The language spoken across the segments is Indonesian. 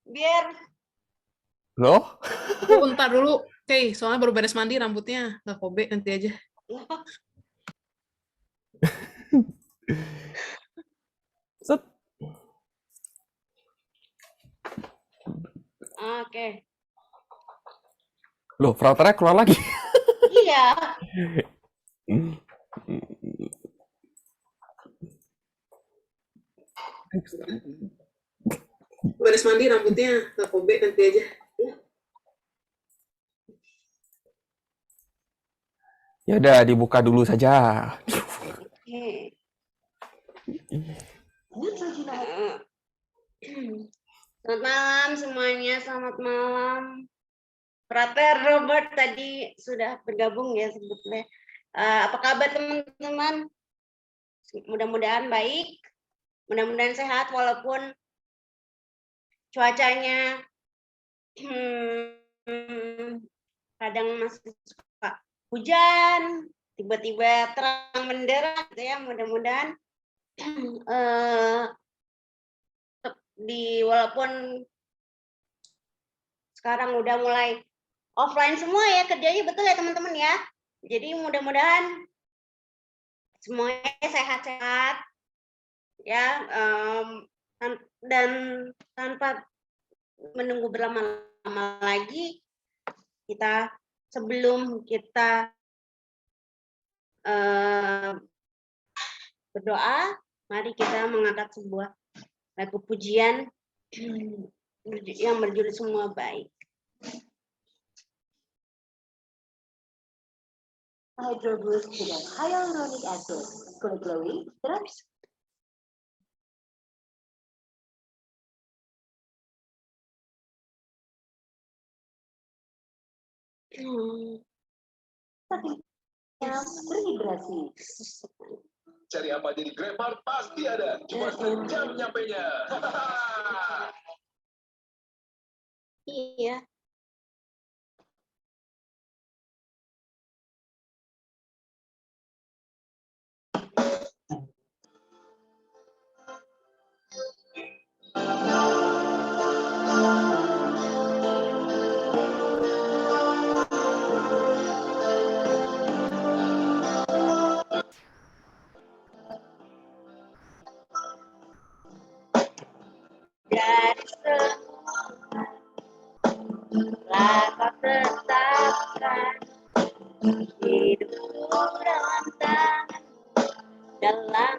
biar Loh? Ntar dulu. Oke, soalnya baru beres mandi rambutnya. Nggak kobek nanti aja. Set. Oke. Loh, fraternya keluar lagi. Iya. Beres mandi rambutnya nggak kobek nanti aja. Ya udah dibuka dulu saja. Oke. Selamat malam semuanya, selamat malam. Frater Robert tadi sudah bergabung ya sebetulnya. Apa kabar teman-teman? Mudah-mudahan baik, mudah-mudahan sehat walaupun cuacanya kadang masih suka hujan, tiba-tiba terang benderang gitu ya. Mudah-mudahan walaupun sekarang udah mulai offline semua ya kerjanya, betul ya teman-teman ya. Jadi mudah-mudahan semuanya sehat-sehat ya, dan tanpa menunggu berlama-lama lagi, sebelum kita berdoa, mari kita mengangkat sebuah lagu pujian yang berjudul Semua Baik. Hydroboost dengan hyaluronic acid, kulit glowing, drops. Yang berhidrasi. Cari apa jadi Grabmart pasti ada, cuma sejam nyampenya. Iya. Dari semua telah kau tetapkan hidupku dalam tangan, dalam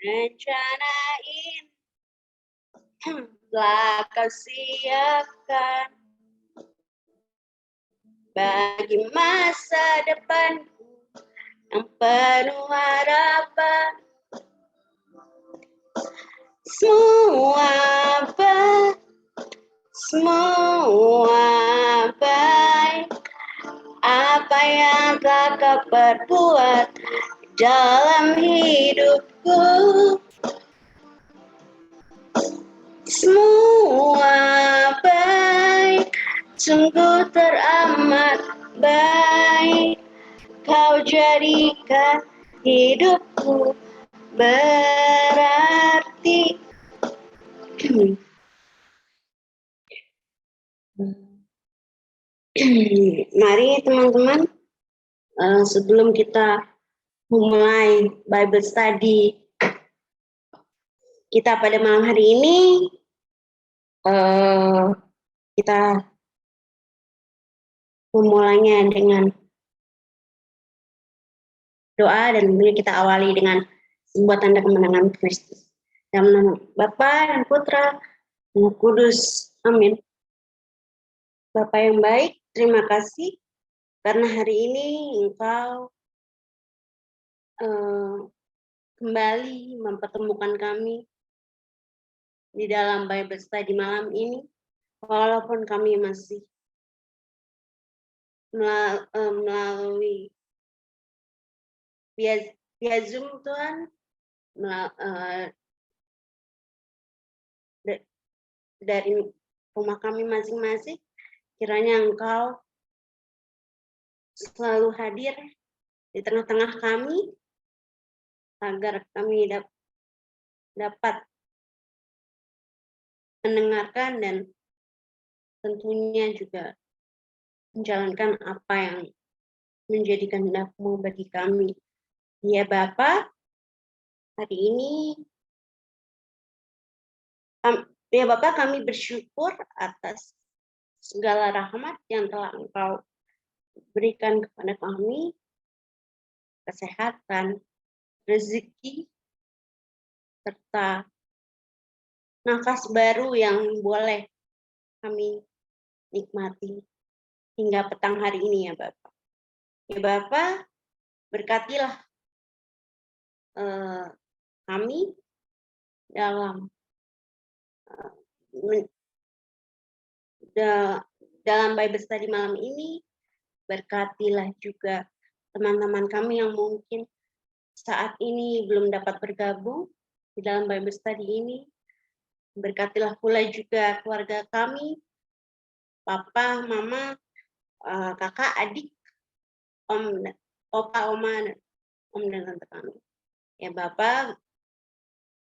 rencana ini telah kau siapkan bagi masa depan yang penuh harapan. Semua baik, apa yang telah kau perbuat dalam hidupku. Semua baik, sungguh teramat baik. Kau jadikan hidupku berarti. Mari teman-teman, sebelum kita memulai Bible Study kita pada malam hari ini, kita memulainya dengan doa dan kemudian kita awali dengan sebuah tanda kemenangan Kristus. Dalam nama Bapa dan Putra dan Roh Kudus. Amin. Bapa yang baik, terima kasih karena hari ini Engkau kembali mempertemukan kami di dalam Bible Study malam ini, walaupun kami masih melalui via Zoom, Tuhan, dari rumah kami masing-masing, kiranya Engkau selalu hadir di tengah-tengah kami, agar kami dapat mendengarkan dan tentunya juga menjalankan apa yang menjadi kehendak-Mu bagi kami. Ya Bapa, hari ini ya Bapa, kami bersyukur atas segala rahmat yang telah Engkau berikan kepada kami, kesehatan, rezeki, serta nafas baru yang boleh kami nikmati hingga petang hari ini ya Bapak. Ya Bapak, berkatilah kami dalam dalam Bible Study malam ini. Berkatilah juga teman-teman kami yang mungkin saat ini belum dapat bergabung di dalam Bible Study ini. Berkatilah pula juga keluarga kami, papa, mama, kakak, adik, om, opa, oma, om dan tante kami. Ya Bapak,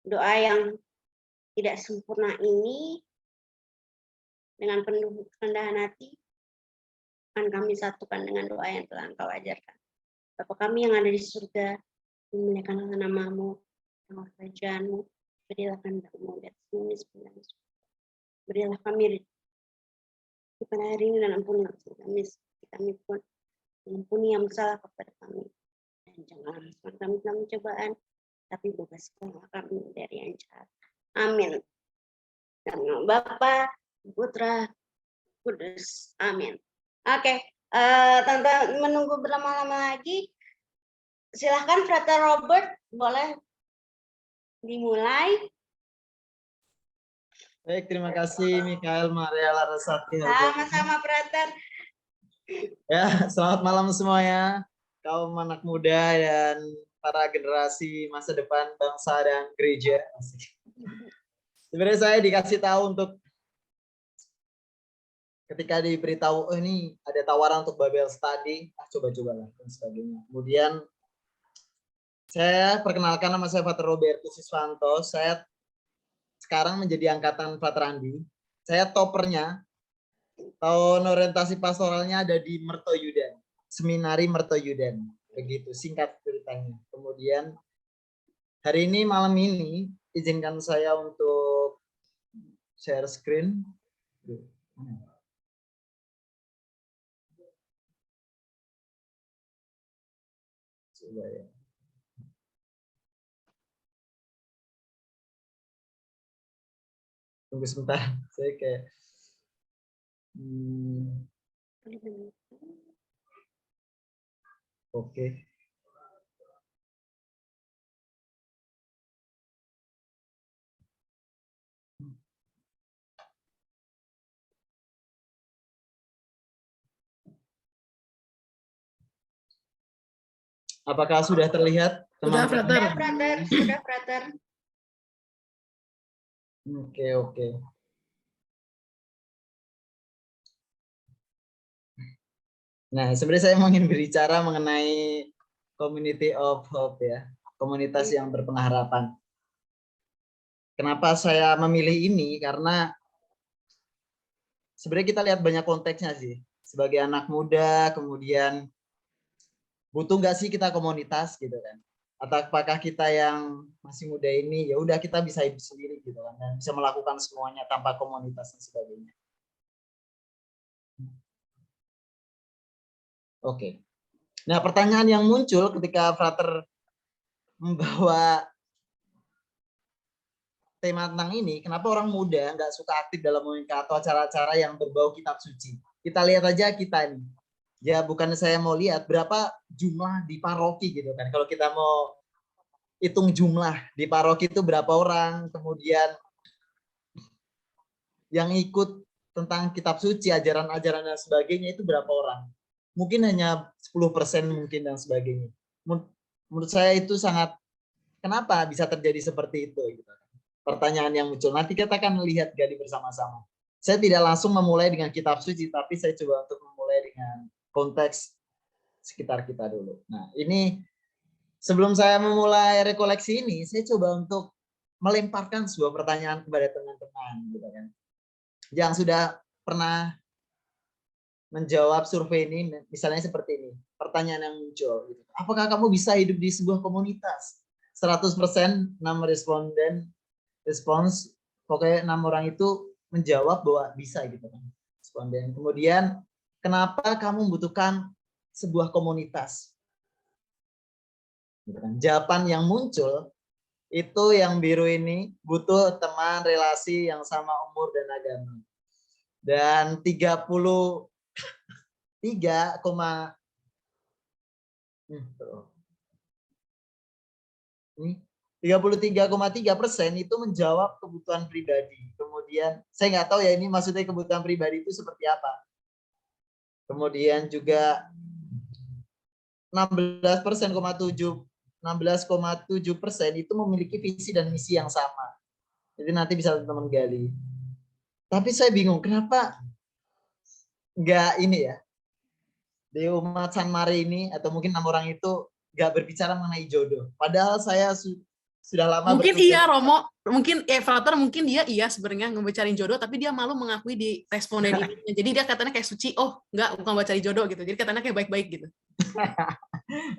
doa yang tidak sempurna ini dengan penuh kerendahan hati akan kami satukan dengan doa yang telah Engkau ajarkan. Bapa kami yang ada di surga, dimuliakanlah nama-Mu, dengan kerajaan-Mu, berilah kehendak-Mu di atas bumi seperti di surga. Berilah kami rezeki pada hari ini dan ampuni kami seperti kami pun ampuni yang bersalah kepada kami. Dan janganlah masukkan kami dalam cobaan, tapi bebaskanlah kami dari yang jahat. Amin. Dengan Bapa, Putra, Kudus. Amin. Oke, tanpa menunggu berlama-lama lagi, silahkan Frater Robert, boleh dimulai. Baik, terima kasih Mikael Maria Larasati. Sama-sama Frater. Ya, selamat malam semuanya, kaum anak muda dan para generasi masa depan bangsa dan gereja. Sebenarnya saya dikasih tahu untuk ketika diberitahu, oh ini ada tawaran untuk Bible Study, coba-cobalah dan sebagainya. Kemudian saya perkenalkan, nama saya Frater Robertus Siswanto. Saya sekarang menjadi angkatan Frater Andi. Saya topernya, tahun orientasi pastoralnya ada di Mertoyudan, Seminari Mertoyudan, begitu singkat ceritanya. Kemudian hari ini malam ini izinkan saya untuk share screen. Coba ya. Tunggu sebentar, saya kayak oke. Apakah sudah terlihat, Sudah, teman-teman? Frater. Sudah, Frater. Oke. Nah, sebenarnya saya ingin berbicara mengenai Community of Hope ya, komunitas yang berpengharapan. Kenapa saya memilih ini? Karena sebenarnya kita lihat banyak konteksnya sih. Sebagai anak muda, kemudian butuh nggak sih kita komunitas gitu kan? Atau apakah kita yang masih muda ini ya udah kita bisa hidup sendiri gitu kan, dan bisa melakukan semuanya tanpa komunitas dan sebagainya. Oke. Nah, pertanyaan yang muncul ketika Frater membawa tema tentang ini, kenapa orang muda nggak suka aktif dalam komunitas atau acara-acara yang berbau kitab suci? Kita lihat aja kita ini. Ya, bukan saya mau lihat berapa jumlah di paroki gitu kan. Kalau kita mau hitung jumlah di paroki itu berapa orang, kemudian yang ikut tentang kitab suci, ajaran-ajaran dan sebagainya itu berapa orang? Mungkin hanya 10% mungkin dan sebagainya. Menurut saya itu sangat, kenapa bisa terjadi seperti itu? Gitu. Pertanyaan yang muncul. Nanti kita akan melihat gali bersama-sama. Saya tidak langsung memulai dengan kitab suci, tapi saya coba untuk memulai dengan konteks sekitar kita dulu. Nah, ini sebelum saya memulai rekoleksi ini, saya coba untuk melemparkan sebuah pertanyaan kepada teman-teman gitu kan. Yang sudah pernah menjawab survei ini, misalnya seperti ini. Pertanyaan yang muncul gitu. Apakah kamu bisa hidup di sebuah komunitas? 100% 6 responden respons, pokoknya 6 orang itu menjawab bahwa bisa gitu kan. Responden. Kemudian kenapa kamu membutuhkan sebuah komunitas? Gitu kan. Jawaban yang muncul itu yang biru ini butuh teman, relasi yang sama umur dan agama. Dan 33,3% itu menjawab kebutuhan pribadi. Kemudian saya nggak tahu ya ini maksudnya kebutuhan pribadi itu seperti apa. Kemudian juga 16,7% itu memiliki visi dan misi yang sama. Jadi nanti bisa teman-teman gali. Tapi saya bingung kenapa nggak ini ya, di umat San Mare ini atau mungkin 6 orang itu nggak berbicara mengenai jodoh. Padahal saya sudah lama Mungkin bertugas. iya Romo, mungkin Frater mungkin dia iya sebenarnya ngebicarain jodoh, tapi dia malu mengakui di responden ini. Jadi dia katanya kayak suci, oh enggak, bukan buat cari jodoh gitu. Jadi katanya kayak baik-baik gitu.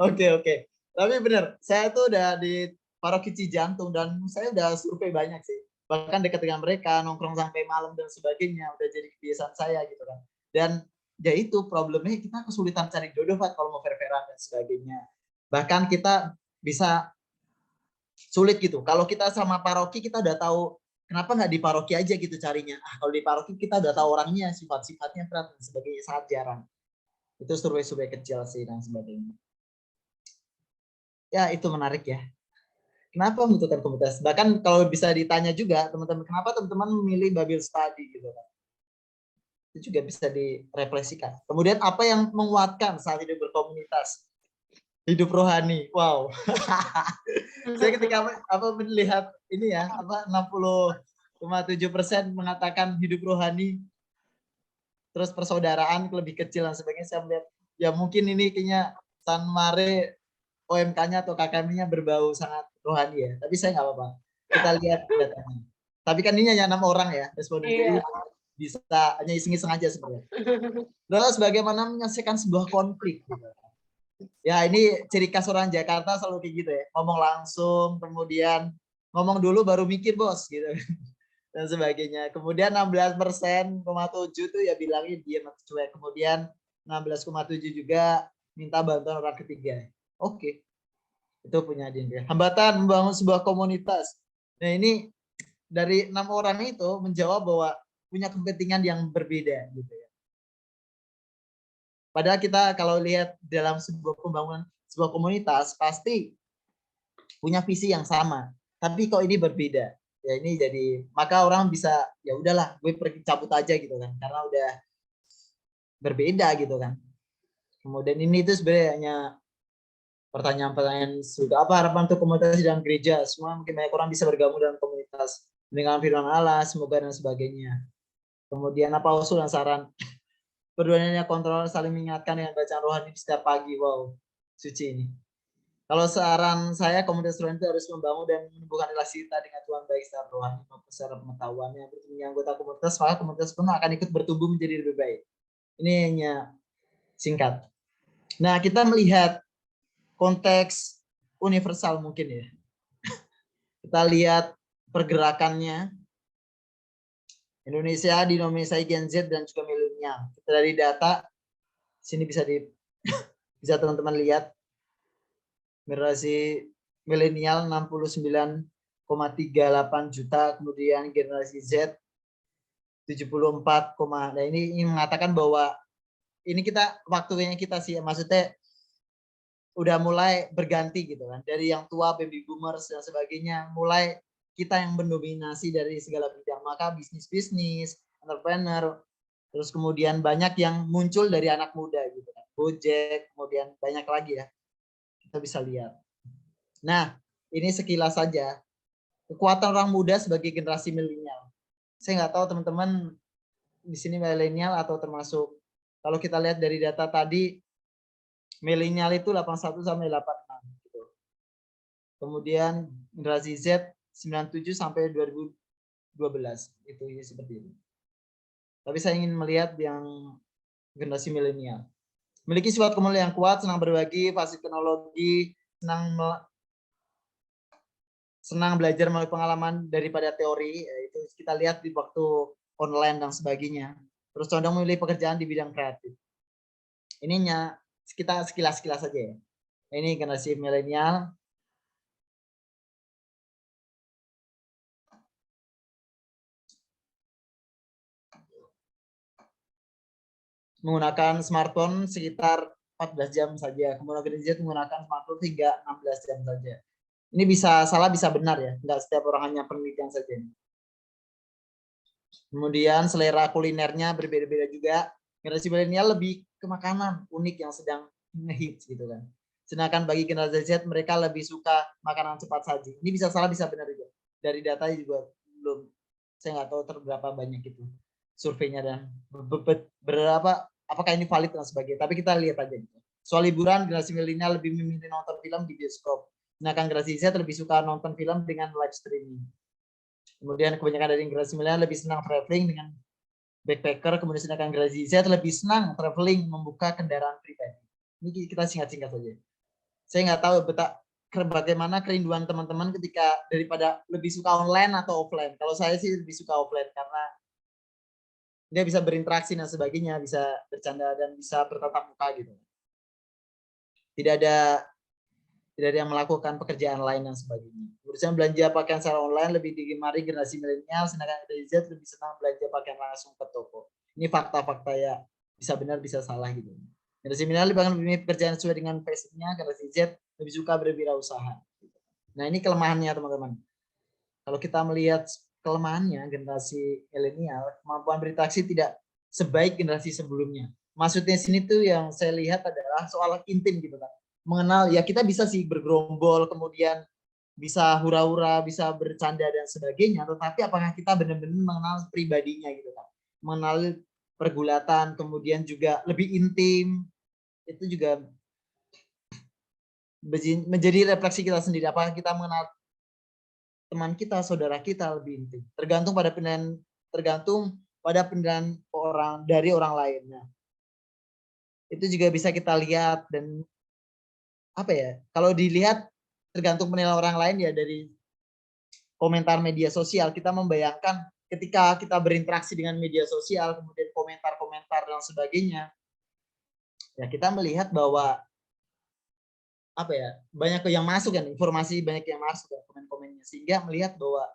Oke. Tapi benar, saya tuh udah di paroki Cijantung dan saya udah survei banyak sih. Bahkan dekat dengan mereka, nongkrong sampai malam dan sebagainya, udah jadi kebiasaan saya gitu kan. Dan ya itu problemnya kita kesulitan cari jodoh Pak kalau mau fair-fairan dan sebagainya. Bahkan kita bisa sulit gitu. Kalau kita sama paroki kita udah tahu kenapa nggak di paroki aja gitu carinya. Kalau di paroki kita udah tahu orangnya, sifat-sifatnya dan sebagainya, sangat jarang. Itu survei-survei kecil sih dan sebagainya. Ya itu menarik ya. Kenapa membutuhkan komunitas? Bahkan kalau bisa ditanya juga teman-teman, kenapa teman-teman memilih Bible Study gitu kan? Itu juga bisa direfleksikan. Kemudian apa yang menguatkan saat hidup berkomunitas? Hidup rohani. Wow. Saya ketika melihat ini ya, 60,7% mengatakan hidup rohani, terus persaudaraan lebih kecil dan sebagainya, saya melihat ya mungkin ini kayaknya San Mare OMK-nya atau KKM-nya berbau sangat rohani ya. Tapi saya nggak apa-apa. Kita lihat datanya. Tapi kan ini hanya 6 orang ya responden. Jadi bisa hanya iseng-iseng aja sebenarnya. Terus bagaimana menyelesaikan sebuah konflik. Gitu. Ya ini ciri khas orang Jakarta selalu kayak gitu ya. Ngomong langsung, kemudian ngomong dulu baru mikir bos gitu. Dan sebagainya. Kemudian 16,7% itu ya bilangnya diam atau cuek. Kemudian 16,7 juga minta bantuan orang ketiga. Oke. Itu punya dia. Hambatan membangun sebuah komunitas. Nah ini dari 6 orang itu menjawab bahwa punya kepentingan yang berbeda gitu ya. Padahal kita kalau lihat dalam sebuah pembangunan sebuah komunitas pasti punya visi yang sama. Tapi kok ini berbeda. Ya ini jadi maka orang bisa ya udahlah gue pergi cabut aja gitu kan karena udah berbeda gitu kan. Kemudian ini itu sebenarnya pertanyaan-pertanyaan sudah apa harapan untuk komunitas dalam gereja, semua mungkin banyak orang bisa bergabung dalam komunitas mendengar firman Allah semoga dan sebagainya. Kemudian apa usul dan saran? Keduanya kontrol saling mengingatkan dengan bacaan rohani setiap pagi. Wow, suci ini. Kalau saran saya komunitas rohani itu harus membangun dan menumbuhkan relasi kita dengan Tuhan baik secara rohani maupun secara pengetahuannya. Bertemu anggota komunitas maka komunitas pun akan ikut bertumbuh menjadi lebih baik. Ini hanya singkat. Nah kita melihat konteks universal mungkin ya. Kita lihat pergerakannya. Indonesia dinominasi Gen Z dan juga milenial. Kita dari data sini bisa bisa teman-teman lihat generasi milenial 69,38 juta, kemudian generasi Z 74, nah ini mengatakan bahwa ini kita waktunya kita sih maksudnya udah mulai berganti gitu kan dari yang tua baby boomers dan sebagainya mulai kita yang mendominasi dari segala bidang maka bisnis entrepreneur terus kemudian banyak yang muncul dari anak muda gitu kan Gojek kemudian banyak lagi ya kita bisa lihat. Nah ini sekilas saja kekuatan orang muda sebagai generasi milenial. Saya nggak tahu teman-teman di sini milenial atau termasuk kalau kita lihat dari data tadi milenial itu 81 sampai 86 gitu. Kemudian generasi Z 97 sampai 2012 itu ya, seperti itu. Tapi saya ingin melihat yang generasi milenial. Memiliki sifat komunal yang kuat, senang berbagi, fasih teknologi, senang belajar melalui pengalaman daripada teori. Itu kita lihat di waktu online dan sebagainya. Terus condong memilih pekerjaan di bidang kreatif. Ininya kita sekilas-sekilas saja ya. Ini generasi milenial. Menggunakan smartphone sekitar 14 jam saja. Kemudian generasi Z menggunakan smartphone hingga 16 jam saja. Ini bisa salah, bisa benar ya. Enggak setiap orang, hanya penelitian saja. Kemudian selera kulinernya berbeda-beda juga. Generasi milenial lebih ke makanan unik yang sedang ngehits gitu kan. Sedangkan bagi generasi Z mereka lebih suka makanan cepat saji. Ini bisa salah, bisa benar juga. Dari data juga belum, saya nggak tahu berapa banyak itu surveinya dan berapa, apakah ini valid dan sebagainya. Tapi kita lihat aja gitu. Soal liburan, generasi milenial lebih memilih nonton film di bioskop. Sedangkan generasi Z lebih suka nonton film dengan live streaming. Kemudian kebanyakan dari generasi milenial lebih senang traveling dengan backpacker. Kemudian sedangkan generasi Z lebih senang traveling membuka kendaraan pribadi. Ini kita singkat-singkat saja. Saya nggak tahu bagaimana kerinduan teman-teman ketika daripada lebih suka online atau offline. Kalau saya sih lebih suka offline karena dia bisa berinteraksi dan sebagainya, bisa bercanda dan bisa bertatap muka gitu. Tidak ada yang melakukan pekerjaan lain dan sebagainya. Urusan belanja pakaian secara online lebih digemari generasi milenial, sedangkan generasi Z lebih senang belanja pakaian langsung ke toko. Ini fakta-fakta ya, bisa benar bisa salah gitu. Generasi milenial bahkan lebih memilih pekerjaan sesuai dengan passionnya, generasi Z lebih suka berwirausaha. Nah ini kelemahannya teman-teman. Kalau kita melihat kelemahannya generasi milenial, kemampuan berinteraksi tidak sebaik generasi sebelumnya. Maksudnya sini tuh yang saya lihat adalah soal intim gitu kan. Mengenal ya, kita bisa sih bergerombol, kemudian bisa hura-hura, bisa bercanda dan sebagainya, tetapi apakah kita benar-benar mengenal pribadinya gitu kan. Mengenal pergulatan, kemudian juga lebih intim, itu juga menjadi refleksi kita sendiri. Apakah kita mengenal teman kita, saudara kita lebih intim. Tergantung pada penilaian orang dari orang lainnya. Itu juga bisa kita lihat dan apa ya? Kalau dilihat tergantung penilaian orang lain ya, dari komentar media sosial kita membayangkan ketika kita berinteraksi dengan media sosial, kemudian komentar-komentar dan sebagainya. Ya kita melihat bahwa apa ya, banyak yang masuk kan, informasi banyak yang masuk kan, komen-komennya, sehingga melihat bahwa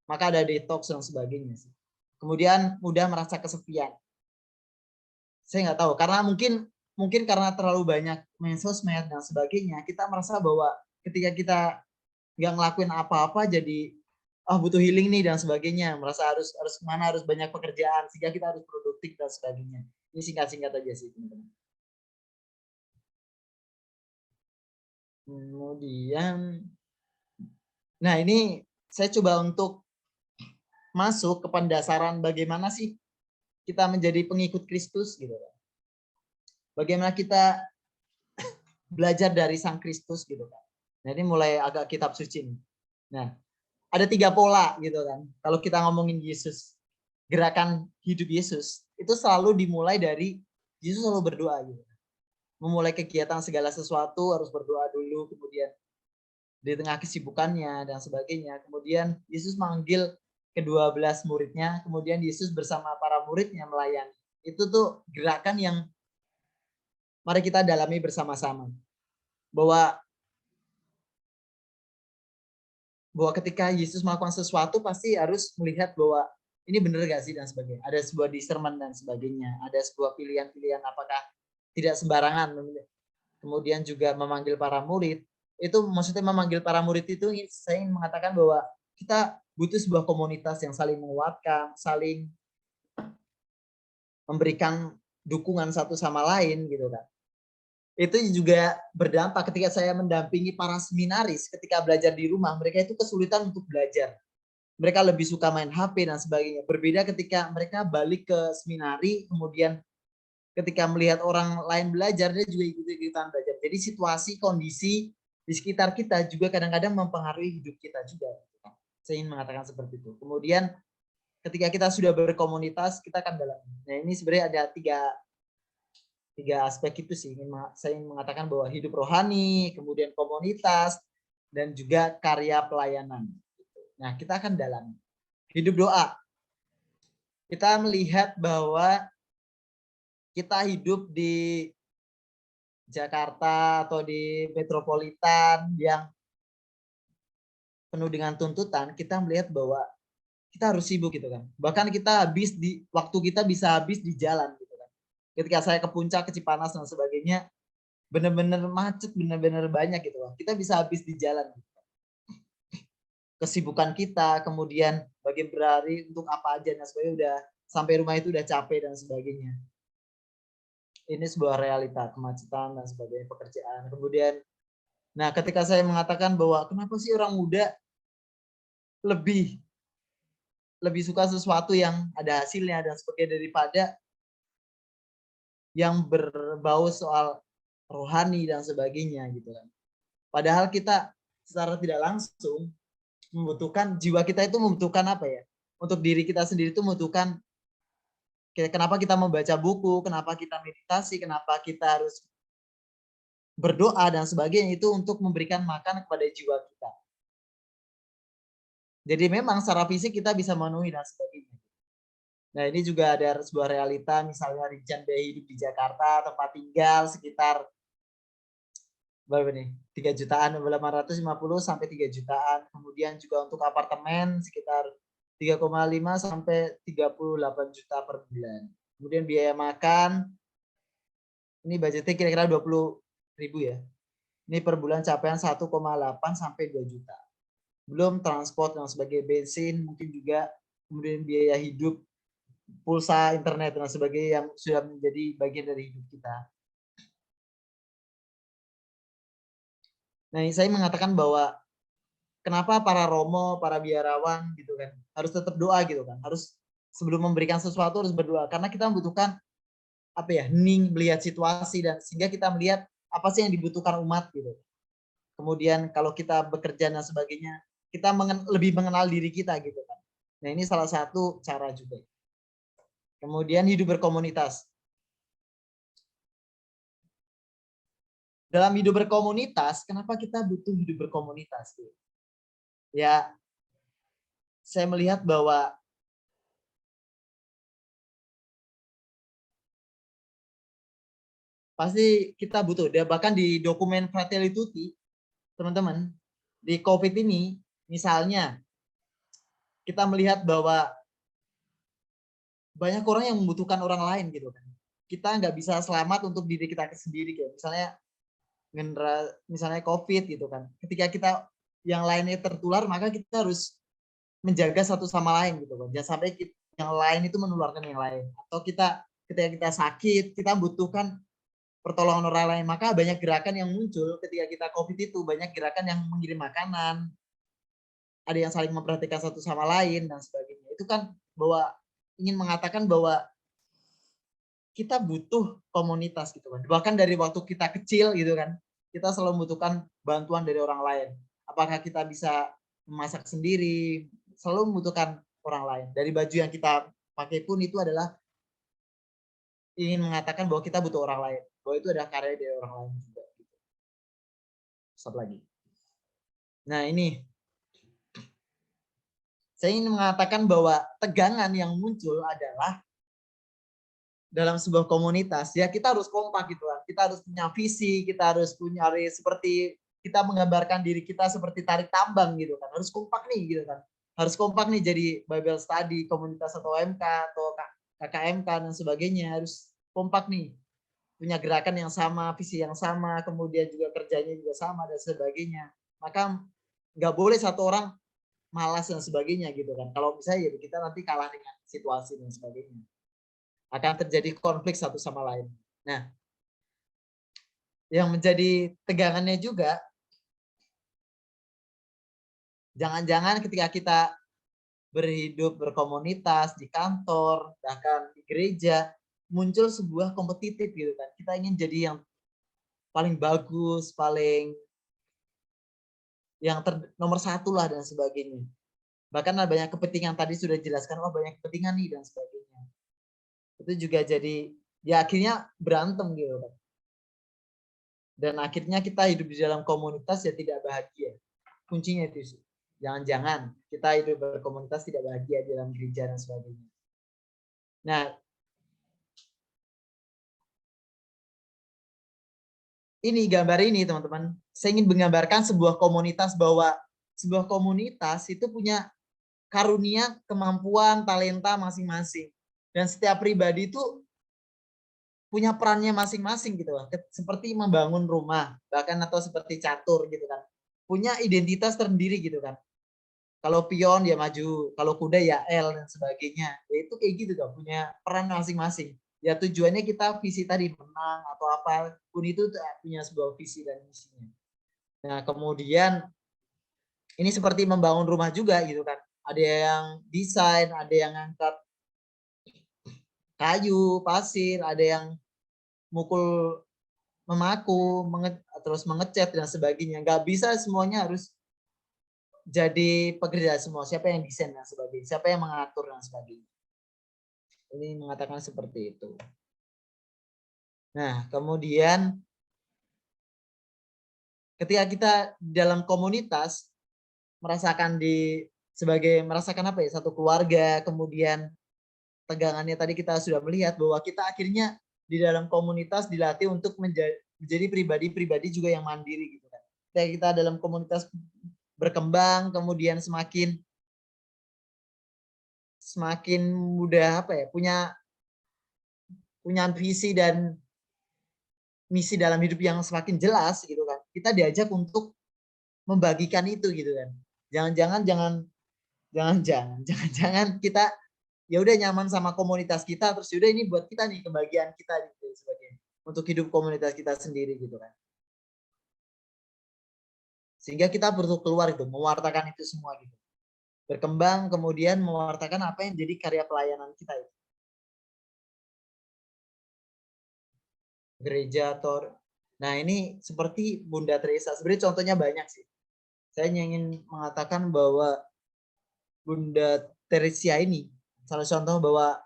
maka ada detox dan sebagainya sih. Kemudian mudah merasa kesepian. Saya nggak tahu, karena mungkin karena terlalu banyak main sosmed dan sebagainya, kita merasa bahwa ketika kita nggak ngelakuin apa-apa jadi butuh healing nih dan sebagainya, merasa harus kemana, harus banyak pekerjaan sehingga kita harus produktif dan sebagainya. Ini singkat-singkat aja sih teman-teman. Kemudian, nah ini saya coba untuk masuk ke pendasaran bagaimana sih kita menjadi pengikut Kristus gitu kan. Bagaimana kita belajar dari Sang Kristus gitu kan. Nah ini mulai agak kitab suci nih. Nah ada 3 pola gitu kan. Kalau kita ngomongin Yesus, gerakan hidup Yesus itu selalu dimulai dari Yesus selalu berdoa gitu. Memulai kegiatan segala sesuatu harus berdoa dulu, kemudian di tengah kesibukannya dan sebagainya. Kemudian Yesus manggil ke-12 muridnya, kemudian Yesus bersama para muridnya melayani. Itu tuh gerakan yang mari kita dalami bersama-sama. Bahwa ketika Yesus melakukan sesuatu pasti harus melihat bahwa ini benar gak sih dan sebagainya. Ada sebuah discernment dan sebagainya. Ada sebuah pilihan-pilihan, apakah tidak sembarangan. Kemudian juga memanggil para murid. Itu maksudnya memanggil para murid itu saya ingin mengatakan bahwa kita butuh sebuah komunitas yang saling menguatkan, saling memberikan dukungan satu sama lain gitu kan. Itu juga berdampak ketika saya mendampingi para seminaris ketika belajar di rumah, mereka itu kesulitan untuk belajar. Mereka lebih suka main HP dan sebagainya. Berbeda ketika mereka balik ke seminari, kemudian ketika melihat orang lain belajar, dia juga ikut-ikutan belajar. Jadi situasi, kondisi di sekitar kita juga kadang-kadang mempengaruhi hidup kita juga. Saya ingin mengatakan seperti itu. Kemudian ketika kita sudah berkomunitas, kita akan dalam. Nah, ini sebenarnya ada tiga aspek itu sih. Saya ingin mengatakan bahwa hidup rohani, kemudian komunitas, dan juga karya pelayanan. Nah, kita akan dalam. Hidup doa. Kita melihat bahwa kita hidup di Jakarta atau di metropolitan yang penuh dengan tuntutan, kita melihat bahwa kita harus sibuk gitu kan. Bahkan kita waktu kita bisa habis di jalan gitu kan. Ketika saya ke Puncak, ke Cipanas dan sebagainya, benar-benar macet, benar-benar banyak gitu kan. Kita bisa habis di jalan. Kesibukan kita, kemudian bagi berhari untuk apa aja dan sebagainya, udah sampai rumah itu udah capek dan sebagainya. Ini sebuah realita, kemacetan dan sebagainya, pekerjaan. Kemudian, nah ketika saya mengatakan bahwa kenapa sih orang muda lebih suka sesuatu yang ada hasilnya dan sebagainya daripada yang berbau soal rohani dan sebagainya gitu kan. Padahal kita secara tidak langsung membutuhkan, jiwa kita itu membutuhkan apa ya? Untuk diri kita sendiri itu membutuhkan, kenapa kita membaca buku, kenapa kita meditasi, kenapa kita harus berdoa dan sebagainya, itu untuk memberikan makan kepada jiwa kita. Jadi memang secara fisik kita bisa memenuhi dan sebagainya. Nah, ini juga ada sebuah realita, misalnya Rijan biaya hidup di Jakarta, tempat tinggal sekitar berapa nih? 3 jutaan, 850 sampai 3 jutaan. Kemudian juga untuk apartemen sekitar 3,5 sampai 38 juta per bulan. Kemudian biaya makan, ini budgetnya kira-kira 20.000 ya. Ini per bulan capaian 1,8 sampai 2 juta. Belum transport dan sebagai bensin, mungkin juga kemudian biaya hidup, pulsa internet dan sebagainya yang sudah menjadi bagian dari hidup kita. Nah, saya mengatakan bahwa kenapa para romo, para biarawan gitu kan, harus tetap doa gitu kan. Harus sebelum memberikan sesuatu harus berdoa, karena kita membutuhkan apa ya, hening, melihat situasi, dan sehingga kita melihat apa sih yang dibutuhkan umat gitu. Kemudian kalau kita bekerja dan sebagainya, kita lebih mengenal diri kita gitu kan. Nah, ini salah satu cara juga. Kemudian hidup berkomunitas. Dalam hidup berkomunitas, kenapa kita butuh hidup berkomunitas? Ya, saya melihat bahwa pasti kita butuh. Bahkan di dokumen Fratelli Tutti, teman-teman, di COVID ini, misalnya, kita melihat bahwa banyak orang yang membutuhkan orang lain gitu kan. Kita nggak bisa selamat untuk diri kita sendiri gitu. Misalnya COVID gitu kan. Ketika kita yang lainnya tertular, maka kita harus menjaga satu sama lain gitu kan. Jangan sampai yang lain itu menularkan yang lain. Atau ketika kita sakit, kita butuhkan pertolongan orang lain. Maka banyak gerakan yang muncul ketika kita COVID itu, banyak gerakan yang mengirim makanan, ada yang saling memperhatikan satu sama lain dan sebagainya. Itu kan bahwa ingin mengatakan bahwa kita butuh komunitas gitu kan. Bahkan dari waktu kita kecil gitu kan, kita selalu membutuhkan bantuan dari orang lain. Apakah kita bisa memasak sendiri, selalu membutuhkan orang lain. Dari baju yang kita pakai pun itu adalah ingin mengatakan bahwa kita butuh orang lain, bahwa itu adalah karya dari orang lain juga. Gitu. Satu lagi. Nah, ini saya ingin mengatakan bahwa tegangan yang muncul adalah dalam sebuah komunitas, ya kita harus kompak gitu kan. Kita harus punya visi, kita harus punya seperti kita menggambarkan diri kita seperti tarik tambang gitu kan. Harus kompak nih gitu kan. Harus kompak nih jadi Bible study, komunitas atau MK atau KKMK dan sebagainya, harus kompak nih. Punya gerakan yang sama, visi yang sama, kemudian juga kerjanya juga sama dan sebagainya. Maka nggak boleh satu orang malas dan sebagainya gitu kan. Kalau misalnya ya kita nanti kalah dengan situasi dan sebagainya. Akan terjadi konflik satu sama lain. Nah, yang menjadi tegangannya juga, jangan-jangan ketika kita berhidup berkomunitas di kantor, bahkan di gereja, muncul sebuah kompetitif gitu kan. Kita ingin jadi yang paling bagus, paling yang nomor satu lah dan sebagainya. Bahkan ada banyak kepentingan, tadi sudah dijelaskan, banyak kepentingan nih dan sebagainya. Itu juga jadi ya akhirnya berantem gitu kan. Dan akhirnya kita hidup di dalam komunitas ya tidak bahagia. Kuncinya itu sih. Jangan-jangan kita hidup berkomunitas tidak bahagia di dalam gereja dan sebagainya. Nah, ini gambar ini teman-teman. Saya ingin menggambarkan sebuah komunitas, bahwa sebuah komunitas itu punya karunia, kemampuan, talenta masing-masing. Dan setiap pribadi itu punya perannya masing-masing gitu lah. Seperti membangun rumah, bahkan atau seperti catur gitu kan. Punya identitas tersendiri gitu kan. Kalau pion ya maju, kalau kuda ya L dan sebagainya. Ya itu kayak gitu kan, punya peran masing-masing. Ya tujuannya kita visi tadi menang atau apa pun itu punya sebuah visi dan misinya. Nah, kemudian ini seperti membangun rumah juga gitu kan. Ada yang desain, ada yang angkat kayu, pasir, ada yang mukul, memaku, terus mengecat dan sebagainya. Nggak bisa semuanya harus jadi pekerja semua. Siapa yang desain dan sebagainya, siapa yang mengatur dan sebagainya. Ini mengatakan seperti itu. Nah, kemudian ketika kita dalam komunitas merasakan merasakan apa ya, satu keluarga, kemudian tegangannya tadi kita sudah melihat bahwa kita akhirnya di dalam komunitas dilatih untuk menjadi pribadi-pribadi juga yang mandiri gitu kan. Ketika kita dalam komunitas berkembang, kemudian semakin mudah apa ya, punya visi dan misi dalam hidup yang semakin jelas gitu kan. Kita diajak untuk membagikan itu gitu kan. Jangan-jangan kita ya udah nyaman sama komunitas kita, terus udah ini buat kita nih, kebahagiaan kita gitu sebagainya, untuk hidup komunitas kita sendiri gitu kan. Sehingga kita perlu keluar itu, mewartakan itu semua gitu. Berkembang, kemudian mewartakan apa yang jadi karya pelayanan kita itu. Gereja atau nah ini seperti Bunda Teresa. Sebenarnya contohnya banyak sih. Saya ingin mengatakan bahwa Bunda Teresa ini salah contoh bahwa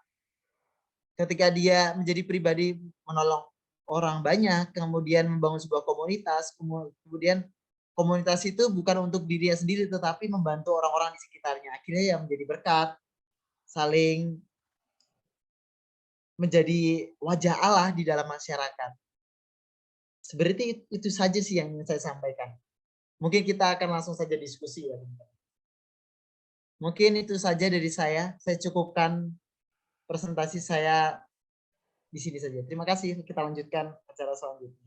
ketika dia menjadi pribadi menolong orang banyak, kemudian membangun sebuah komunitas, kemudian komunitas itu bukan untuk dirinya sendiri, tetapi membantu orang-orang di sekitarnya. Akhirnya yang menjadi berkat, saling menjadi wajah Allah di dalam masyarakat. Sebenarnya itu saja sih yang ingin saya sampaikan. Mungkin kita akan langsung saja diskusi ya. Mungkin itu saja dari saya. Saya cukupkan presentasi saya di sini saja. Terima kasih. Kita lanjutkan acara selanjutnya.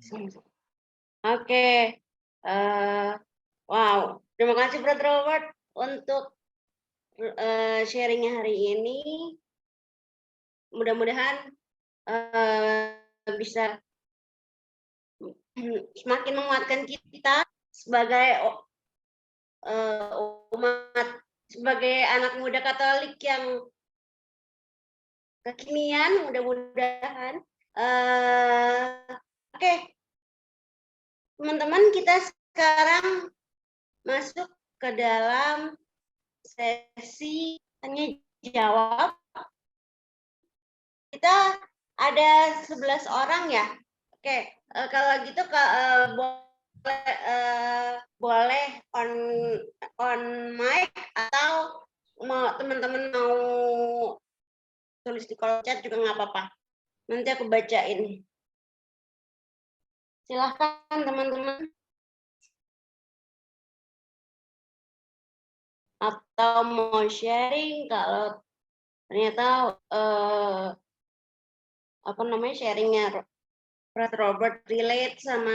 Oke. Wow. Terima kasih Brother Robert untuk sharingnya hari ini. Mudah-mudahan bisa semakin menguatkan kita sebagai umat, sebagai anak muda Katolik yang kekinian, mudah-mudahan. Oke, teman-teman, kita sekarang masuk ke dalam sesi tanya jawab. Kita ada 11 orang ya. Oke, kalau gitu boleh on mic, atau teman-teman mau tulis di kolom chat juga nggak apa-apa. Nanti aku bacain. Silahkan teman-teman. Atau mau sharing kalau ternyata sharingnya Brother Robert relate sama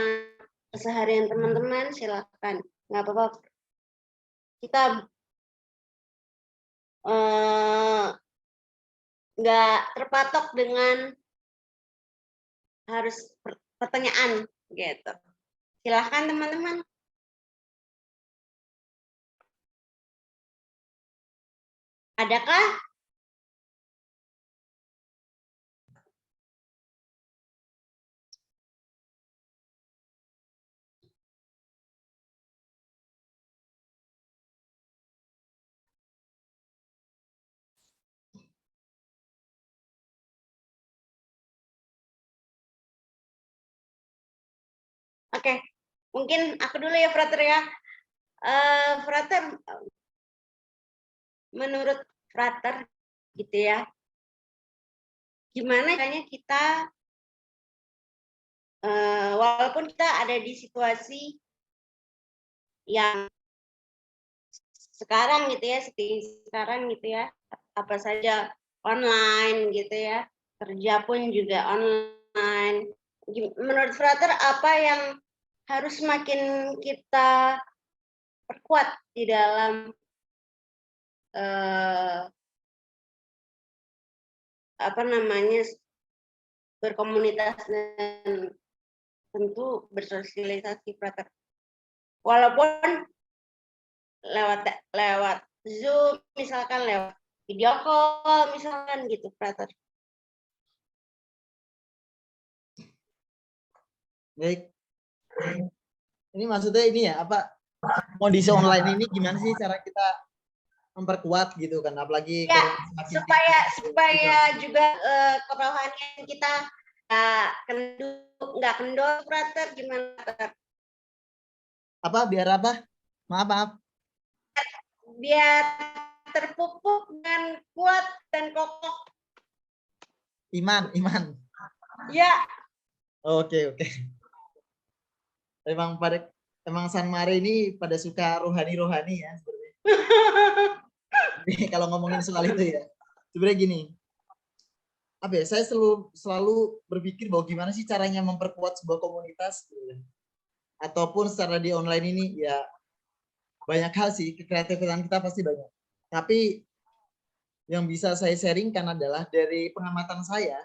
keseharian teman-teman, silahkan. Nggak apa-apa. Kita nggak terpatok dengan harus pertanyaan gitu. Silahkan teman-teman. Adakah Oke, mungkin aku dulu ya, Frater ya. Frater, menurut Frater gitu ya, gimana caranya kita walaupun kita ada di situasi yang sekarang gitu ya, seperti sekarang gitu ya, apa saja online gitu ya, kerja pun juga online. Menurut Frater apa yang harus makin kita perkuat di dalam apa namanya, berkomunitas dan tentu bersosialisasi, Frater. Walaupun lewat Zoom misalkan, lewat video call misalkan gitu, Frater. Baik. Ini maksudnya ini ya, apa kondisi online ini gimana sih cara kita memperkuat gitu kan, apalagi Ya, semakin supaya juga kerohanian kita nggak kendor, Frater, gimana, Frater? apa biar apa? Maaf. Biar terpupuk dan kuat dan kokoh. Iman. Ya, Oke. Emang San Mare ini pada suka rohani ya sebenarnya. Jadi kalau ngomongin soal itu ya, sebenarnya gini. Apa ya? Saya selalu berpikir bahwa gimana sih caranya memperkuat sebuah komunitas gitu ya. Ataupun secara di online ini ya banyak hal sih, kekreatifan kita pasti banyak. Tapi yang bisa saya sharingkan adalah dari pengamatan saya.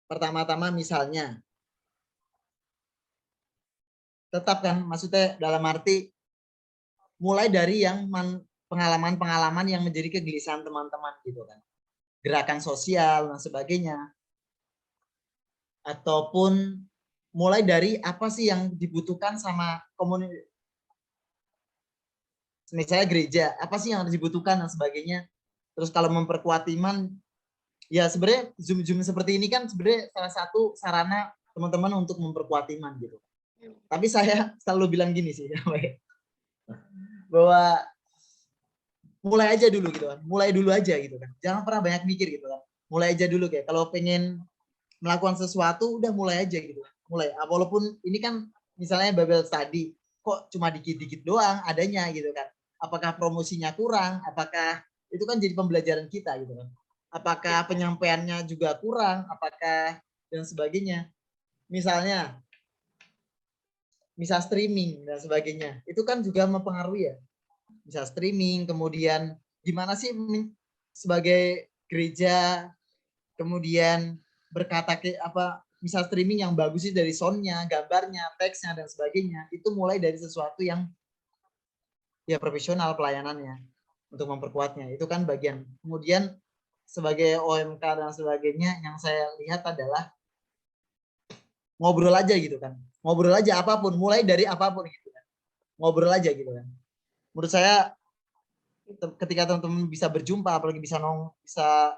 Pertama-tama misalnya, tetap kan, maksudnya dalam arti mulai dari yang pengalaman-pengalaman yang menjadi kegelisahan teman-teman gitu kan. Gerakan sosial dan sebagainya. Ataupun mulai dari apa sih yang dibutuhkan sama komunitas. Misalnya gereja, apa sih yang harus dibutuhkan dan sebagainya. Terus kalau memperkuat iman, ya sebenarnya Zoom seperti ini kan sebenarnya salah satu sarana teman-teman untuk memperkuat iman gitu. Tapi saya selalu bilang gini sih, bahwa mulai aja dulu gitu kan, mulai dulu aja gitu kan, jangan pernah banyak mikir gitu kan, mulai aja dulu kayak kalau pengen melakukan sesuatu udah mulai aja gitu kan, mulai. Walaupun ini kan misalnya Bible study, kok cuma dikit-dikit doang adanya gitu kan, apakah promosinya kurang, apakah itu kan jadi pembelajaran kita gitu kan, apakah penyampaiannya juga kurang, apakah dan sebagainya. Misalnya misal streaming dan sebagainya, itu kan juga mempengaruhi ya. Misal streaming, kemudian gimana sih sebagai gereja, kemudian berkata apa, misal streaming yang bagus sih dari soundnya, gambarnya, teksnya dan sebagainya, itu mulai dari sesuatu yang ya profesional pelayanannya untuk memperkuatnya, itu kan bagian. Kemudian sebagai OMK dan sebagainya, yang saya lihat adalah ngobrol aja gitu kan, ngobrol aja apapun, mulai dari apapun gitu kan, ngobrol aja gitu kan. Menurut saya ketika teman-teman bisa berjumpa, apalagi bisa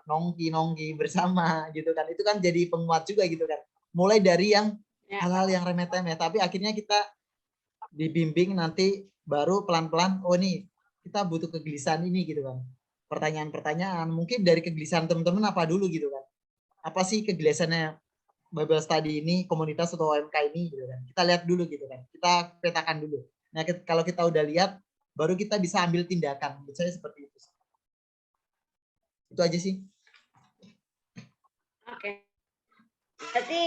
nongki bersama gitu kan, itu kan jadi penguat juga gitu kan, mulai dari yang hal-hal yang remeh-temeh, tapi akhirnya kita dibimbing nanti baru pelan-pelan, oh nih kita butuh kegelisahan ini gitu kan, pertanyaan-pertanyaan mungkin dari kegelisahan teman-teman apa dulu gitu kan, apa sih kegelisahannya Bible Study ini, komunitas atau OMK ini gitu kan, kita lihat dulu gitu kan, kita petakan dulu. Nah kalau kita udah lihat, baru kita bisa ambil tindakan. Menurut saya seperti itu. Itu aja sih. Oke. Berarti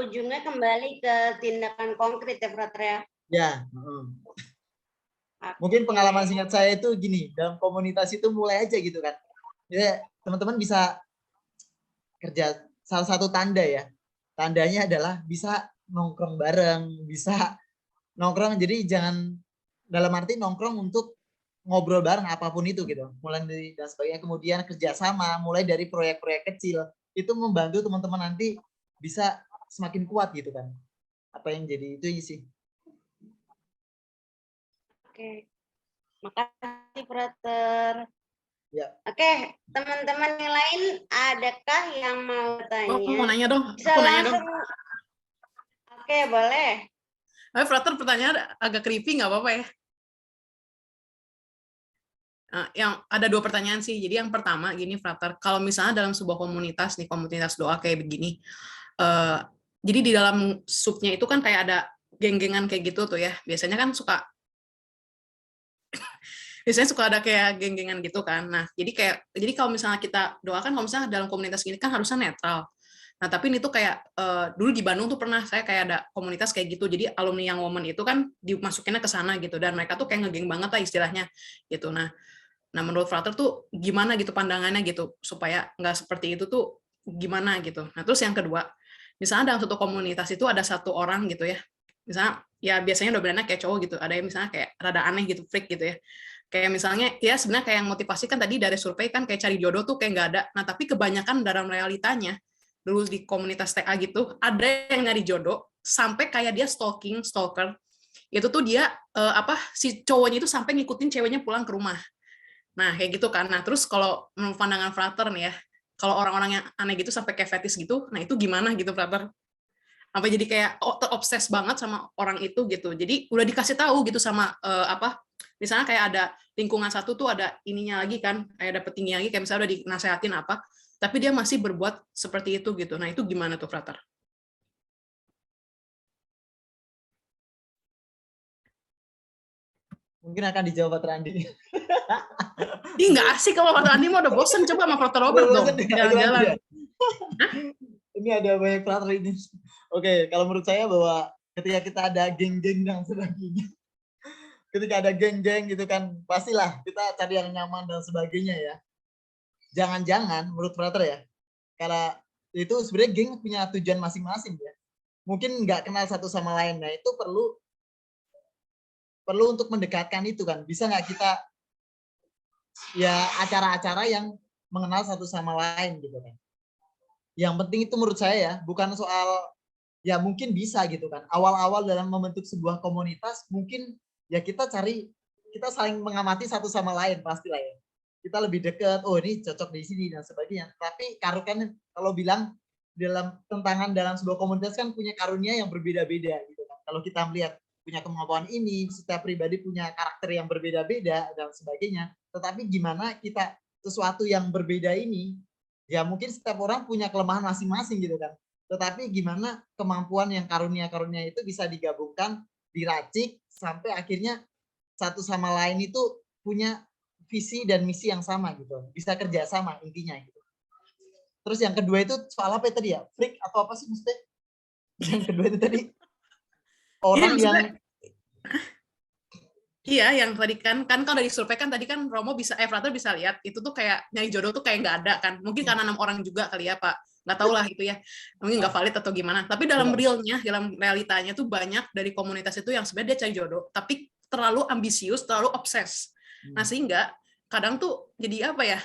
ujungnya kembali ke tindakan konkret ya, Frater ya? Ya. Mungkin pengalaman singkat saya itu gini, dalam komunitas itu mulai aja gitu kan. Jadi teman-teman bisa kerja, salah satu tanda ya. Tandanya adalah bisa nongkrong bareng, bisa nongkrong, jadi jangan dalam arti nongkrong untuk ngobrol bareng apapun itu gitu, mulai dari dan sebagainya, kemudian kerjasama mulai dari proyek-proyek kecil, itu membantu teman-teman nanti bisa semakin kuat gitu kan, apa yang jadi itu sih. Oke, makasih Frater. Ya. Oke, teman-teman yang lain, adakah yang mau Oh, tanya? aku mau nanya dong. Bisa Aku nanya dong. langsung. Oke, boleh. Tapi Frater pertanyaan agak creepy, nggak apa-apa ya? Yang ada 2 pertanyaan sih. Jadi yang pertama gini, Frater, kalau misalnya dalam sebuah komunitas nih, komunitas doa kayak begini, jadi di dalam subnya itu kan kayak ada geng-gengan kayak gitu tuh ya. Biasanya suka ada kayak geng-gengan gitu kan. Nah, jadi kalau misalnya kita doakan, kalau misalnya dalam komunitas gini kan harusnya netral. Nah, tapi ini tuh kayak dulu di Bandung tuh pernah saya kayak ada komunitas kayak gitu. Jadi alumni yang woman itu kan dimasukinnya ke sana gitu, dan mereka tuh kayak ngegeng banget lah istilahnya gitu. Nah, menurut Frater tuh gimana gitu pandangannya gitu supaya nggak seperti itu tuh gimana gitu. Nah, terus yang kedua, misalnya dalam satu komunitas itu ada satu orang gitu ya. Misalnya ya biasanya dominannya kayak cowok gitu. Ada yang misalnya kayak rada aneh gitu, freak gitu ya. Kayak misalnya ya sebenarnya kayak yang motivasi kan tadi dari survei kan kayak cari jodoh tuh kayak nggak ada. Nah, tapi kebanyakan dalam realitanya dulu di komunitas TA gitu ada yang nyari jodoh sampai kayak dia stalker. Itu tuh dia si cowoknya itu sampai ngikutin ceweknya pulang ke rumah. Nah, kayak gitu kan. Nah, terus kalau menurut pandangan Frater nih ya, kalau orang-orang yang aneh gitu sampai kayak fetish gitu, nah itu gimana gitu Frater? Apa jadi kayak terobses banget sama orang itu gitu. Jadi udah dikasih tahu gitu sama misalnya kayak ada lingkungan satu tuh ada ininya lagi kan, kayak ada petinggi lagi, kayak misalnya udah dinasehatin apa, tapi dia masih berbuat seperti itu gitu. Nah, itu gimana tuh Frater? Mungkin akan dijawab Pak Randi. Ih, nggak asik kalau Frater Andi mau udah bosen, coba sama Frater Robert Udah dong, bosen ya? jalan-jalan. Ya? Ini ada banyak Frater ini. Oke, kalau menurut saya bahwa ketika kita ada geng-geng dan sebagainya, ketika ada geng-geng gitu kan, pastilah kita cari yang nyaman dan sebagainya ya. Jangan-jangan menurut Frater ya, karena itu sebenarnya geng punya tujuan masing-masing ya. Mungkin nggak kenal satu sama lain, nah itu perlu untuk mendekatkan itu kan. Bisa nggak kita ya acara-acara yang mengenal satu sama lain gitu kan. Yang penting itu menurut saya ya, bukan soal ya mungkin bisa gitu kan. Awal-awal dalam membentuk sebuah komunitas mungkin ya kita saling mengamati satu sama lain pastilah ya. Kita lebih dekat, oh ini cocok di sini dan sebagainya. Tapi kan kalau bilang dalam tentangan dalam sebuah komunitas kan punya karunia yang berbeda-beda gitu kan. Kalau kita melihat punya kemampuan ini, setiap pribadi punya karakter yang berbeda-beda dan sebagainya. Tetapi gimana kita sesuatu yang berbeda ini, ya mungkin setiap orang punya kelemahan masing-masing gitu kan. Tetapi gimana kemampuan yang karunia-karunia itu bisa digabungkan, diracik, sampai akhirnya satu sama lain itu punya visi dan misi yang sama gitu. Bisa kerjasama intinya gitu. Terus yang kedua itu soal apa tadi ya? Freak atau apa sih maksudnya? Yang kedua itu tadi orang yang iya, yang tadi kan kalau dari survei kan tadi kan Romo Frater bisa lihat itu tuh kayak nyari jodoh tuh kayak nggak ada kan. Mungkin karena 6 orang juga kali ya Pak. Nggak tahu lah itu ya. Mungkin nggak valid atau gimana. Tapi dalam realnya, dalam realitanya tuh banyak dari komunitas itu yang sebenarnya dia cari jodoh, tapi terlalu ambisius, terlalu obses. Nah, sehingga kadang tuh jadi apa ya?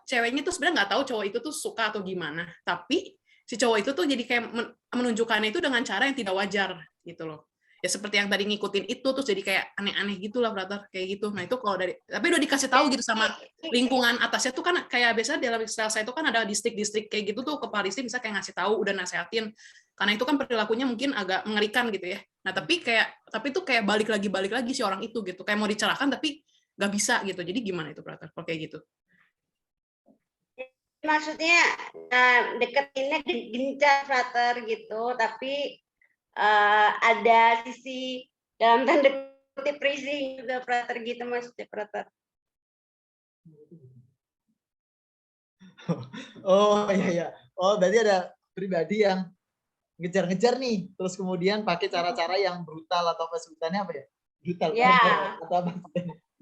Ceweknya tuh sebenarnya nggak tahu cowok itu tuh suka atau gimana. Tapi si cowok itu tuh jadi kayak menunjukkannya itu dengan cara yang tidak wajar gitu loh. Ya seperti yang tadi ngikutin itu terus jadi kayak aneh-aneh gitulah Frater kayak gitu. Nah itu kalau tapi udah dikasih tahu gitu sama lingkungan atasnya tuh kan kayak biasa dalam istilah saya itu kan ada distrik-distrik kayak gitu tuh, kepala distrik bisa kayak ngasih tahu, udah nasehatin, karena itu kan perilakunya mungkin agak mengerikan gitu ya. Nah tapi itu kayak balik lagi si orang itu gitu, kayak mau dicerahkan tapi nggak bisa gitu. Jadi gimana itu Frater kalau kayak gitu? Maksudnya deketinnya gencar Frater gitu, tapi ada sisi dalam tanda kutip risih juga Frater gitu maksudnya Frater. Oh iya. Oh berarti ada pribadi yang ngejar-ngejar nih, terus kemudian pakai cara-cara yang brutal atau sebutannya apa ya? Brutal Ya. Atau apa?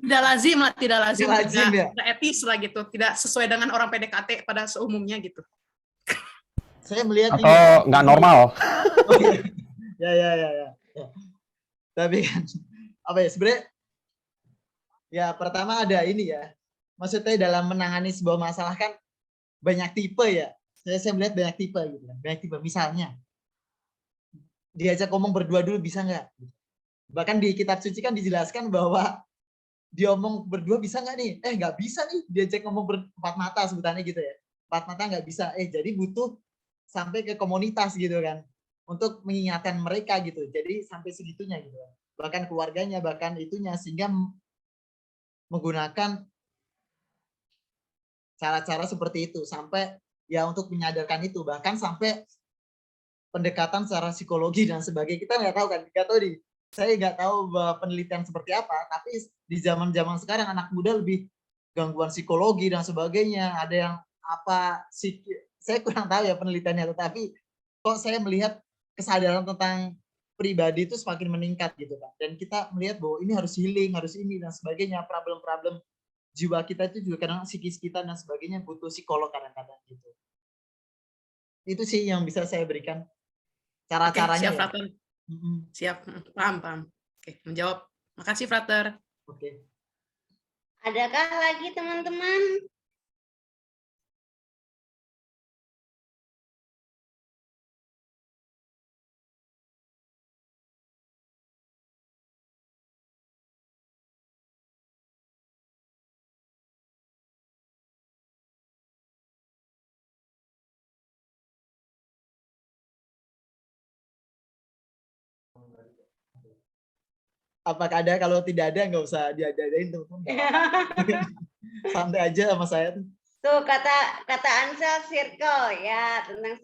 Tidak lazim, tidak ya? etis lah gitu, tidak sesuai dengan orang PDKT pada seumumnya gitu. Saya melihat atau nggak normal. Oh, iya. Ya. Tapi kan apa ya sebenarnya ya pertama ada ini ya, maksudnya dalam menangani sebuah masalah kan banyak tipe ya. Saya melihat banyak tipe gitu kan. Banyak tipe, misalnya diajak ngomong berdua dulu bisa nggak? Bahkan di kitab suci kan dijelaskan bahwa diomong berdua bisa nggak nih? Nggak bisa nih diajak ngomong berempat mata sebutannya gitu ya. Empat mata nggak bisa. Jadi butuh sampai ke komunitas gitu kan untuk mengingatkan mereka gitu. Jadi sampai segitunya gitu. Bahkan keluarganya, bahkan itunya sehingga menggunakan cara-cara seperti itu sampai ya untuk menyadarkan itu, bahkan sampai pendekatan secara psikologi dan sebagainya. Kita nggak tahu kan, nggak tahu nih. Saya nggak tahu penelitian seperti apa, tapi di zaman-zaman sekarang anak muda lebih gangguan psikologi dan sebagainya. Ada yang apa sih? Saya kurang tahu ya penelitiannya, tetapi kok saya melihat kesadaran tentang pribadi itu semakin meningkat gitu kan. Dan kita melihat bahwa ini harus healing, harus ini dan sebagainya. Problem-problem jiwa kita itu juga kadang psikis kita dan sebagainya butuh psikolog kadang-kadang gitu. Itu sih yang bisa saya berikan cara-caranya. Siap, ya. Frater. Siap, paham. Oke, menjawab. Makasih, Frater. Oke. Adakah lagi teman-teman? Apakah ada? Kalau tidak ada nggak usah diadain teman-teman. Santai aja sama saya tuh. Tuh kata Ansel circle ya, tentang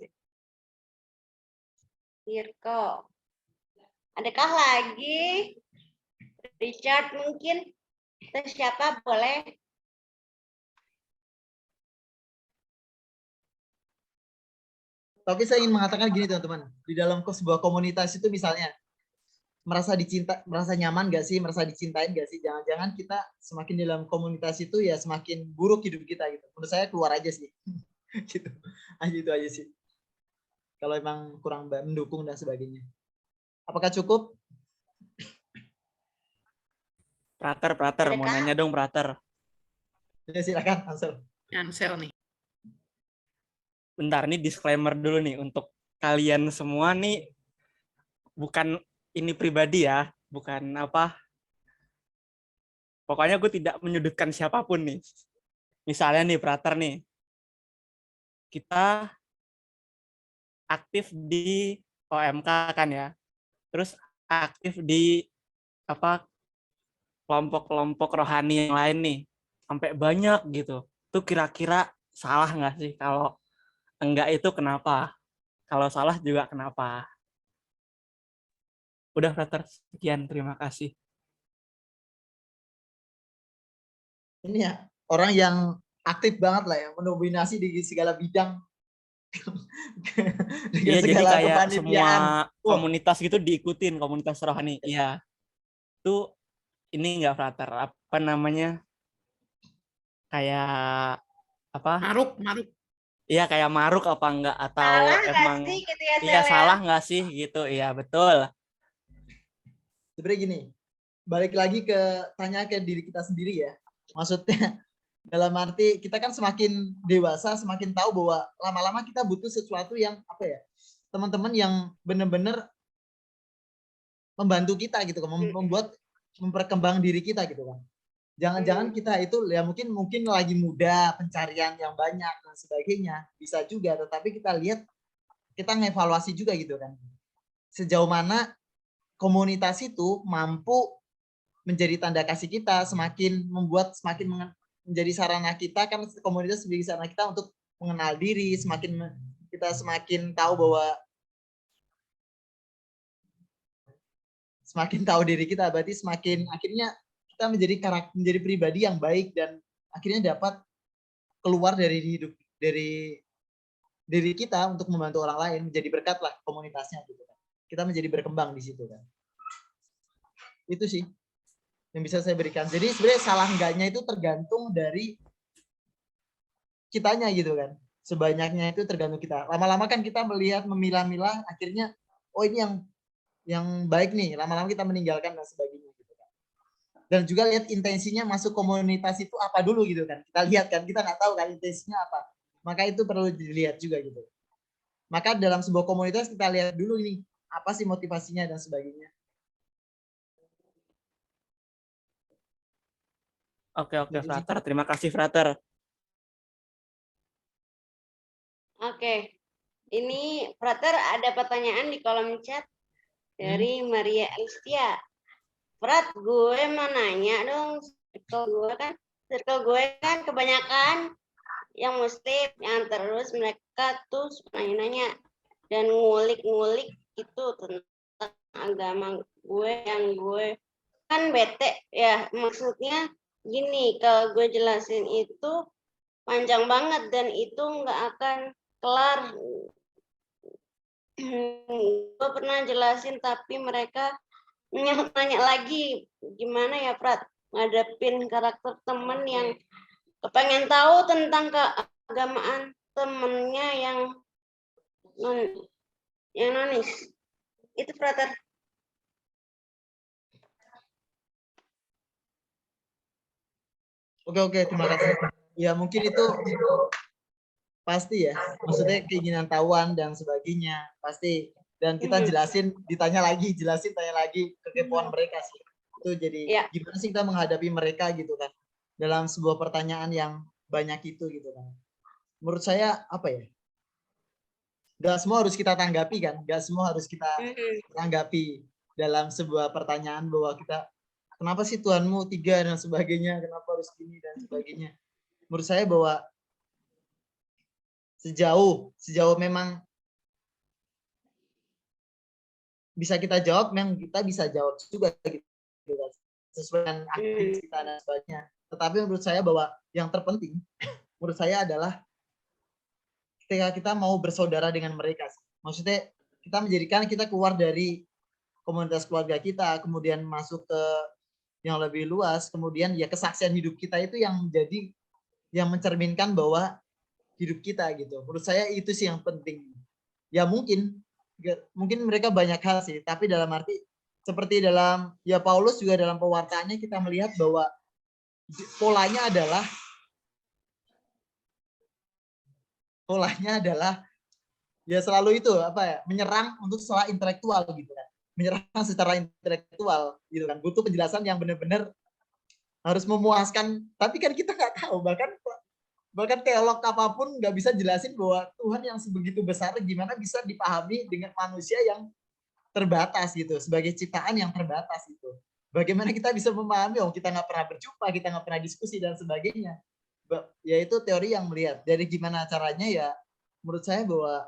circle. Adakah lagi? Richard mungkin? Atau siapa boleh? Tapi saya ingin mengatakan gini teman-teman, di dalam sebuah komunitas itu misalnya merasa nyaman gak sih, merasa dicintain gak sih? Jangan-jangan kita semakin dalam komunitas itu ya semakin buruk hidup kita gitu. Menurut saya keluar aja sih. Gitu. Itu aja sih. Kalau emang kurang mendukung dan sebagainya. Apakah cukup? Prater, mau nanya dong, Prater. Ya, silakan, Ansel. Ansel nih. Bentar, nih disclaimer dulu nih untuk kalian semua nih, bukan ini pribadi ya, bukan apa. Pokoknya gue tidak menyudutkan siapapun nih. Misalnya nih, Prater nih, kita aktif di OMK kan ya, terus aktif di apa kelompok-kelompok rohani yang lain nih, sampai banyak gitu. Itu kira-kira salah nggak sih? Kalau enggak itu kenapa? Kalau salah juga kenapa? Udah, Frater. Sekian, terima kasih. Ini ya, orang yang aktif banget lah ya, mendominasi di segala bidang. Iya, jadi kayak semua komunitas gitu diikutin, komunitas rohani. Iya. Itu ini enggak, Frater? Apa namanya? Kayak apa? Maruk. Iya, kayak maruk apa enggak, atau Salah emang sih, gitu ya, iya salah nggak sih gitu? Iya, betul. Sebenarnya gini, balik lagi tanya ke diri kita sendiri ya. Maksudnya dalam arti kita kan semakin dewasa, semakin tahu bahwa lama-lama kita butuh sesuatu yang apa ya, teman-teman yang benar-benar membantu kita gitu kan, memperkembang diri kita gitu kan. Jangan-jangan kita itu ya mungkin lagi muda, pencarian yang banyak dan sebagainya, bisa juga, tetapi kita lihat, kita ngevaluasi juga gitu kan. Sejauh mana komunitas itu mampu menjadi tanda kasih kita, semakin menjadi sarana kita, kan komunitas sebagai sarana kita untuk mengenal diri, kita semakin tahu bahwa semakin tahu diri kita, berarti semakin akhirnya kita menjadi pribadi yang baik dan akhirnya dapat keluar dari diri kita untuk membantu orang lain, menjadi berkat lah komunitasnya gitu kan. Kita menjadi berkembang di situ kan. Itu sih yang bisa saya berikan. Jadi sebenarnya salah enggaknya itu tergantung dari kitanya gitu kan. Sebanyaknya itu tergantung kita. Lama-lama kan kita memilah-milah, akhirnya oh ini yang baik nih. Lama-lama kita meninggalkan dan sebagainya gitu kan. Dan juga lihat intensinya masuk komunitas itu apa dulu gitu kan. Kita lihat kan, kita nggak tahu kan intensinya apa. Maka itu perlu dilihat juga gitu. Maka dalam sebuah komunitas kita lihat dulu ini apa sih motivasinya dan sebagainya. Oke, Gitu sih. Frater. Terima kasih, Frater. Oke, ini Frater ada pertanyaan di kolom chat dari Maria Elstia. Frat, gue mau nanya dong, circle gue kan kebanyakan yang muslim, yang terus mereka tuh suka nanya-nanya dan ngulik-ngulik itu tentang agama gue yang gue kan bete ya, maksudnya gini, kalau gue jelasin itu panjang banget dan itu nggak akan kelar. Gue pernah jelasin tapi mereka nanya lagi gimana ya Prat ngadepin karakter temen yang kepengen tahu tentang keagamaan temennya yang nonis itu Prater. Oke, terima kasih. Ya mungkin itu pasti ya, maksudnya keinginan tahuan dan sebagainya pasti. Dan kita jelasin, ditanya lagi, tanya lagi kekepoan mereka sih. Itu jadi gimana sih kita menghadapi mereka gitu kan dalam sebuah pertanyaan yang banyak itu gitu kan. Menurut saya apa ya? Gak semua harus kita tanggapi kan, gak semua harus kita tanggapi dalam sebuah pertanyaan bahwa kita kenapa sih Tuhanmu 3 dan sebagainya, kenapa harus gini dan sebagainya. Menurut saya bahwa sejauh memang bisa kita jawab, memang kita bisa jawab juga gitu kan, sesuai dengan aktivitas kita dan sebagainya. Tetapi menurut saya bahwa yang terpenting menurut saya adalah ketika kita mau bersaudara dengan mereka. Maksudnya kita menjadikan kita keluar dari komunitas keluarga kita, kemudian masuk ke yang lebih luas, kemudian ya kesaksian hidup kita itu yang menjadi yang mencerminkan bahwa hidup kita gitu. Menurut saya itu sih yang penting. Ya mungkin mereka banyak hal sih, tapi dalam arti seperti dalam ya Paulus juga dalam pewartaannya kita melihat bahwa polanya adalah ya selalu itu apa ya, menyerang untuk secara intelektual gitu kan. Menyerang secara intelektual gitu kan. Butuh penjelasan yang benar-benar harus memuaskan, tapi kan kita nggak tahu, bahkan teolog apapun nggak bisa jelasin bahwa Tuhan yang sebegitu besar gimana bisa dipahami dengan manusia yang terbatas gitu, sebagai ciptaan yang terbatas itu. Bagaimana kita bisa memahami, kita nggak pernah berjumpa, kita nggak pernah diskusi dan sebagainya. Yaitu teori yang melihat dari gimana caranya ya. Menurut saya bahwa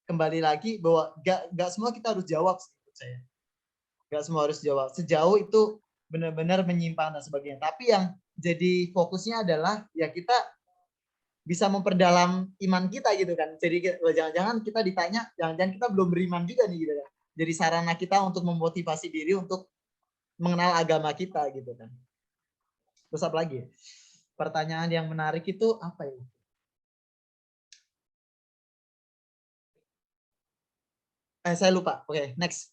kembali lagi bahwa nggak semua kita harus jawab sih, menurut saya. Nggak semua harus jawab. Sejauh itu benar-benar menyimpang dan sebagainya. Tapi yang jadi fokusnya adalah ya kita bisa memperdalam iman kita gitu kan. Jadi jangan-jangan kita ditanya, jangan-jangan kita belum beriman juga nih gitu kan. Jadi sarana kita untuk memotivasi diri untuk mengenal agama kita gitu kan. Terus apa lagi? Pertanyaan yang menarik itu apa ya? Saya lupa. Oke, next.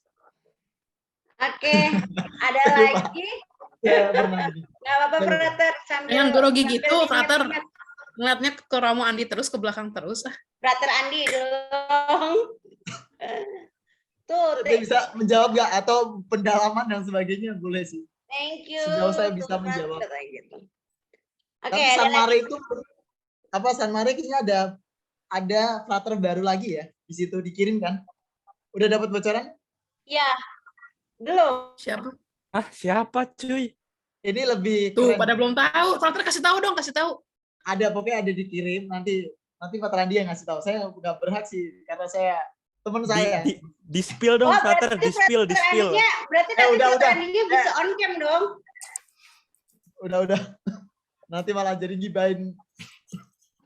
Oke, ada lagi? Ya, pernah. Nggak apa-apa, Frater. Jangan grogi gitu, Frater. Ngeliatnya ke Romo Andi terus, ke belakang terus. Frater Andi dong. Tuh, Dia bisa menjawab nggak? Atau pendalaman dan sebagainya boleh sih. thank you. Sejauh saya bisa menjawab. Gitu. Oke, Tapi San Mare itu San Mare kayaknya ada Frater baru lagi ya di situ dikirim kan? Udah dapat bocoran? Ya, belum. Siapa? Siapa cuy? Ini lebih Tuh, keren. pada belum tahu. Frater kasih tahu dong, kasih tahu. Pokoknya ada dikirim, nanti Pak Randi yang ngasih tahu. Saya nggak berhak sih karena saya teman saya. Di spill dong, Frater, di spill. Berarti nanti Frater Andinya bisa on cam dong. Udah. Nanti malah jadi gibahin.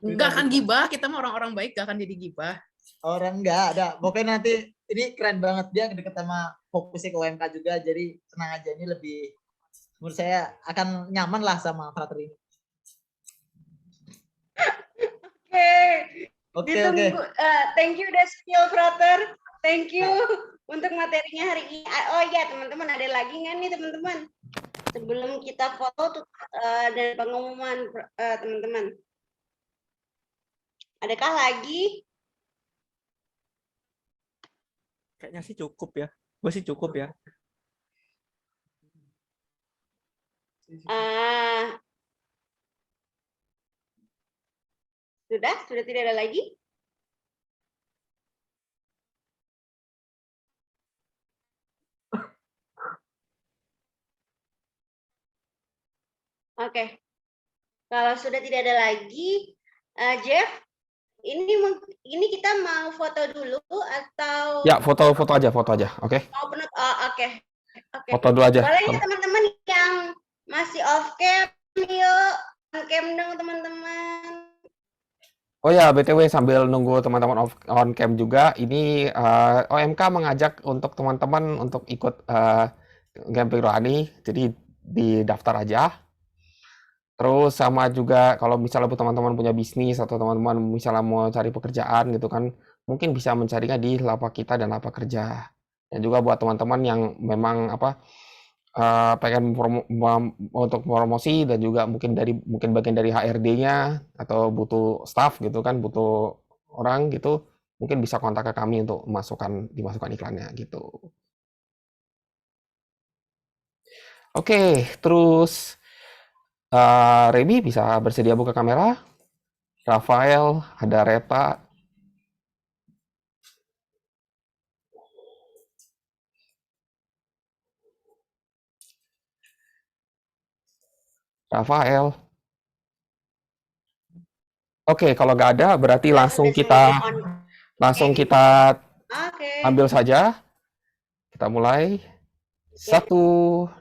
Enggak akan gibah, kita mah orang-orang baik, gak akan jadi gibah. Orang enggak ada. Pokoknya nanti ini keren banget, dia deket sama fokusnya ke UMK juga, jadi tenang aja, ini lebih menurut saya akan nyaman lah sama Frater ini. Oke. Thank you udah spill Frater. Thank you untuk materinya hari ini. Oh iya teman-teman, ada lagi nggak nih teman-teman? Sebelum kita foto dan pengumuman teman-teman. Adakah lagi? Kayaknya sih cukup ya. Gue sih cukup ya. Sudah tidak ada lagi? Oke. Kalau sudah tidak ada lagi, Jeff, ini kita mau foto dulu atau Ya, foto aja, oke? mau penutup? Oh, oke. Oke. Foto dulu aja. Boleh ya teman-teman yang masih off cam, yuk on cam dong teman-teman. Oh ya, BTW sambil nunggu teman-teman on cam juga, ini OMK mengajak untuk teman-teman untuk ikut camping rohani, jadi didaftar aja. Terus sama juga kalau misalnya teman-teman punya bisnis atau teman-teman misalnya mau cari pekerjaan gitu kan, mungkin bisa mencarinya di Lapak Kita dan Lapak Kerja. Dan juga buat teman-teman yang memang pengen untuk promosi dan juga mungkin bagian dari HRD-nya atau butuh staff gitu kan, butuh orang gitu, mungkin bisa kontak ke kami untuk dimasukkan iklannya gitu. Oke, terus Remy bisa bersedia buka kamera. Rafael, ada Reta. Rafael. Oke, kalau nggak ada berarti langsung kita ambil saja. Kita mulai. 1,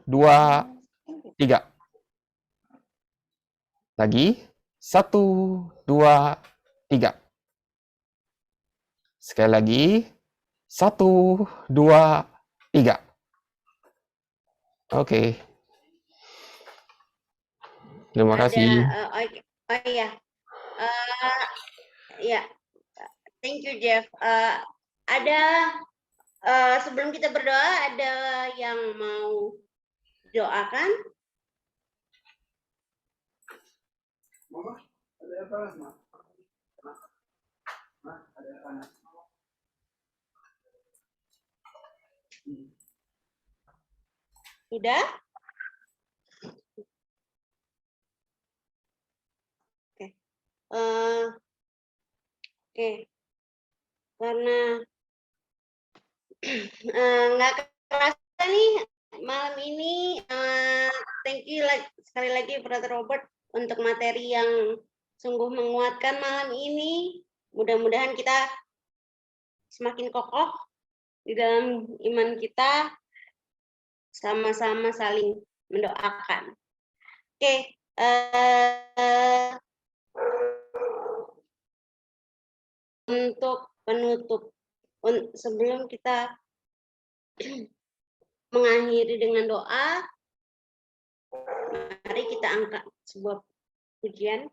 2, 3. Lagi. 1, 2, 3. Sekali lagi. 1, 2, 3. Oke. Terima kasih. Oh iya. Ya. Thank you, Jeff. Sebelum kita berdoa, ada yang mau doakan? Sudah? Oke. Oke. Karena nggak kerasa nih malam ini, thank you sekali lagi Brother Robert untuk materi yang sungguh menguatkan malam ini. Mudah-mudahan kita semakin kokoh di dalam iman kita, sama-sama saling mendoakan. Oke, untuk penutup, sebelum kita mengakhiri dengan doa, mari kita angkat sebuah pujian,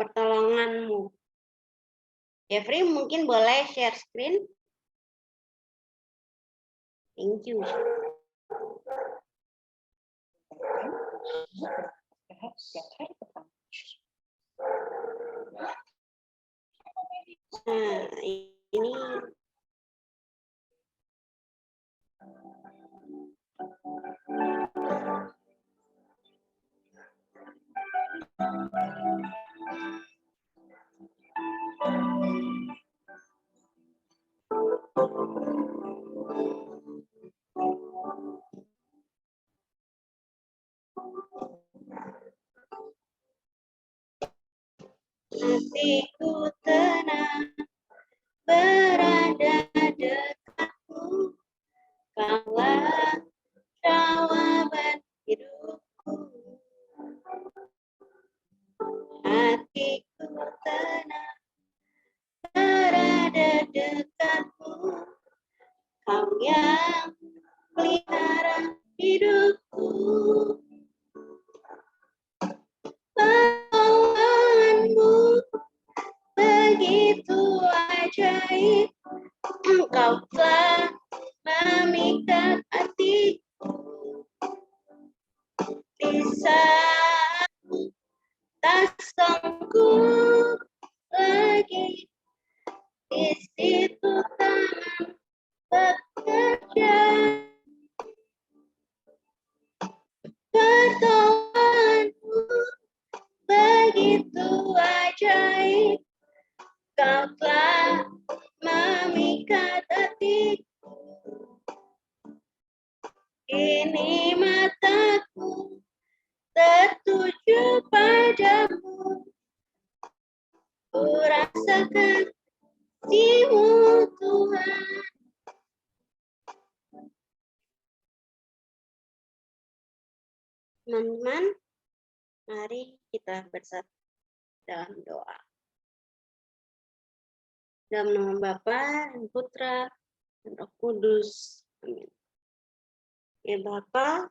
pertolonganmu. Jeffrey mungkin boleh share screen. Thank you. Nah, ini hatiku tenang berada dekatmu, kaulah jawaban hidupku. Hatiku tenang berada dekatmu, kau yang pelihara hidupku. Pertolonganmu begitu ajaib, engkau telah memikat hatiku. Di saat tak sanggup lagi, di situ tangan bekerja. Pertolonganmu begitu ajaib, padamu, ku rasakan kasih-Mu Tuhan. Teman-teman, mari kita bersatu dalam doa. Dalam nama Bapa dan Putra dan Roh Kudus. Amin. Ya Bapa,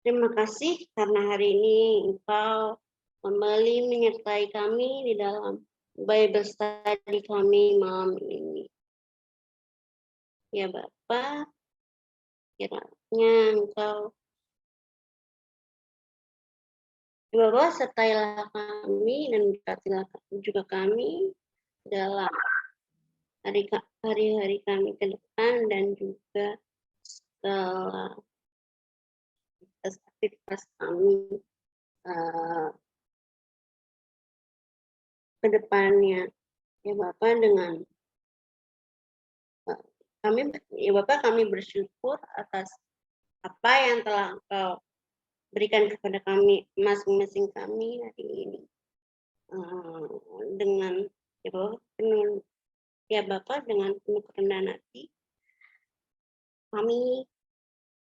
terima kasih karena hari ini Engkau kembali menyertai kami di dalam Bible study kami malam ini. Ya Bapa, kiranya Engkau Bapak sertailah kami dan berkatilah juga kami dalam hari-hari kami ke depan dan juga setelah aktivitas kami ke depannya. Ya Bapak, dengan kami bersyukur atas apa yang telah Engkau berikan kepada kami masing-masing kami hari ini. Dengan Bapak dengan penuh kerendahan hati kami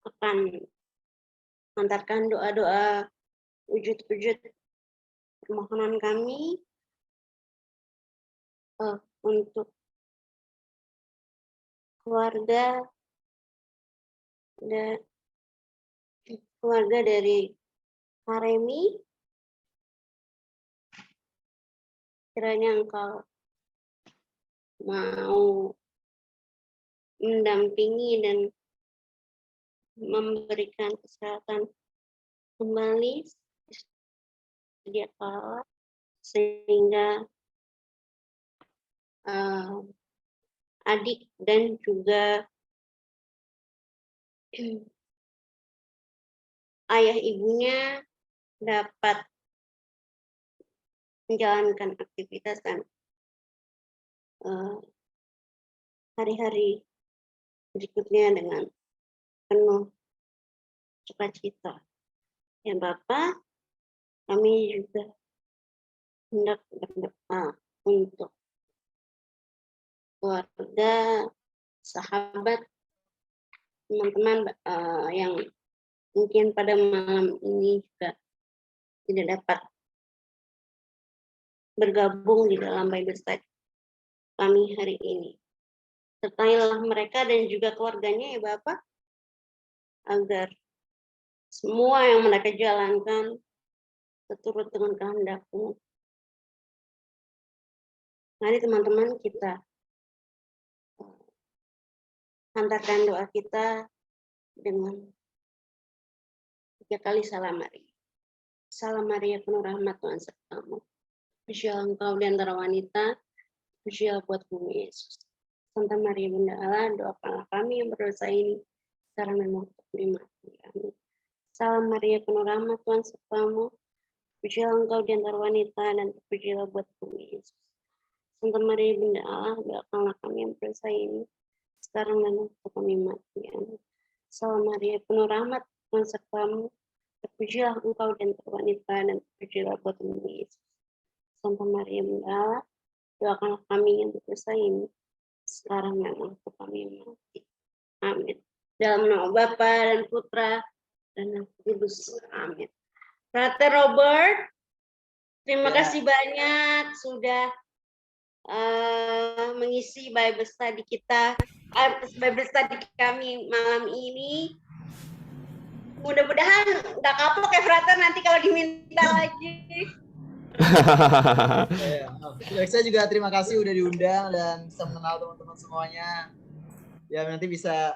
akan mengantarkan doa-doa wujud-wujud permohonan kami untuk keluarga dari Karemi. Kiranya Engkau mau mendampingi dan memberikan kesehatan kembali sedia kala sehingga adik dan juga ayah ibunya dapat menjalankan aktivitas dan hari-hari berikutnya dengan penuh sukacita. Ya Bapak, kami juga hendak berdoa untuk keluarga, sahabat, teman-teman yang mungkin pada malam ini juga tidak dapat bergabung di dalam Bible study kami hari ini. Sertailah mereka dan juga keluarganya ya Bapak, agar semua yang mereka jalankan seturut dengan kehendak-Mu. Mari teman-teman kita hantarkan doa kita dengan 3 kali salam Maria. Salam Maria penuh rahmat Tuhan sertamu. Terpujilah Engkau di antara wanita, terpujilah buat bumi Yesus. Santa Maria Bunda Allah, doakanlah kami yang berdosa ini sekarang dan waktu mati kami. Salam Maria penuh rahmat Tuhan sertamu. Terpujilah Engkau di antara wanita dan terpujilah buat bumi Yesus. Santa Maria Bunda Allah, doakanlah kami yang berdosa ini sekarang dan waktu kami mati kami. Salam Maria penuh rahmat Tuhan sertamu. Terpujilah Engkau di antara wanita dan terpujilah buat bumi Yesus. Santa Maria Bunda Allah, doakanlah kami yang berdosa ini sekarang dan waktu kami mati. Amin. Dalam nama Bapa dan Putra dan Roh Kudus. Amin. Frater Robert, terima kasih banyak sudah mengisi Bible study kita, Bible study kami malam ini. Mudah-mudahan nggak kapok ya Frater nanti kalau diminta lagi. Saya juga terima kasih udah diundang dan bisa mengenal teman-teman semuanya. Ya nanti bisa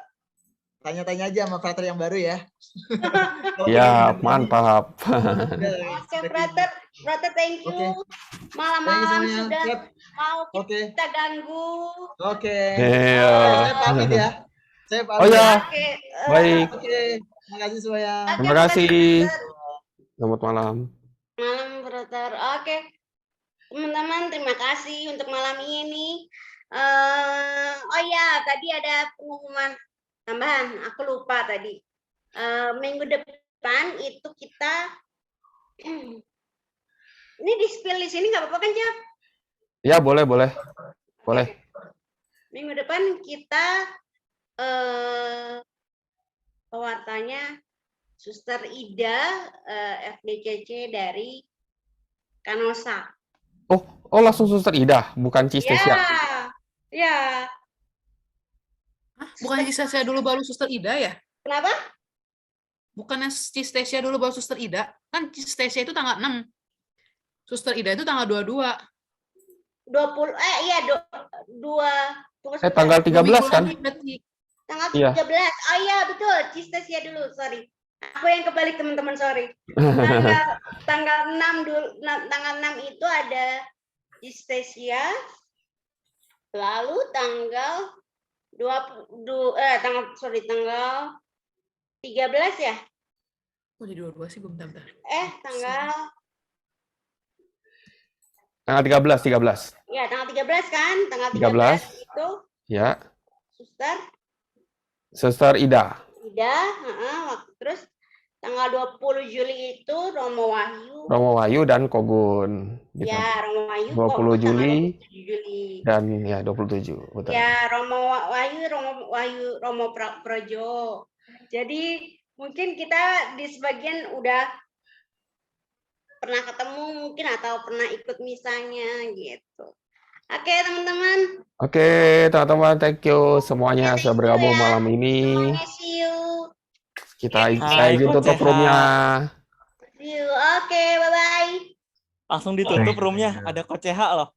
tanya-tanya aja sama Frater yang baru ya. Ya, mantap. Oke, Frater, thank you. Malam-malam sudah mau kita ganggu. Oke. Iya. Saya pamit ya. Saya pamit. Oh ya, Oke. baik. Oke. Terima kasih semuanya. Terima kasih. Selamat malam. Malam, Frater. Oke. Teman-teman, terima kasih untuk malam ini. Oh ya, tadi ada pengumuman tambahan. Aku lupa tadi. Minggu depan itu kita Ini di-spill di sini nggak apa-apa kan, Jap? Ya, boleh, boleh. Boleh. Minggu depan kita pewartanya Suster Ida FDCC dari Kanosa. Oh, langsung Suster Ida, bukan Ya, Cistesia. ya. Hah? Bukannya Cistesia dulu baru Suster Ida ya? Kenapa? Bukannya Cistesia dulu baru Suster Ida? Kan Cistesia itu tanggal 6. Suster Ida itu tanggal 22. 20 iya tunggu sebentar. Tanggal 13 kan? Tanggal Iya. 13. Oh iya, betul. Cistesia dulu, sorry. Aku yang kebalik, teman-teman, sorry. Tanggal 6 dulu, tanggal 6 itu ada Cistesia. Lalu tanggal tanggal 13 ya? Oh, jadi 22 sih, bentar. Tanggal 13. Ya, tanggal 13 kan? Tanggal 13. 13 itu Ya, Suster Ida. terus tanggal 20 Juli itu Romo Wahyu dan Kogun. Gitu. Ya, Romo Wahyu 20 Juli. 27 Juli. Dan ya 27, betul. Ya, Romo Wahyu, Romo Projo. Jadi mungkin kita di sebagian udah pernah ketemu mungkin atau pernah ikut misanya gitu. Oke, teman-teman. Oke, teman-teman, thank you semuanya sudah bergabung malam ini. Semuanya see you. Kita Hai, izin Coach tutup Eha. roomnya. See you. Oke, bye-bye. Langsung ditutup roomnya, ada Coach Eha loh.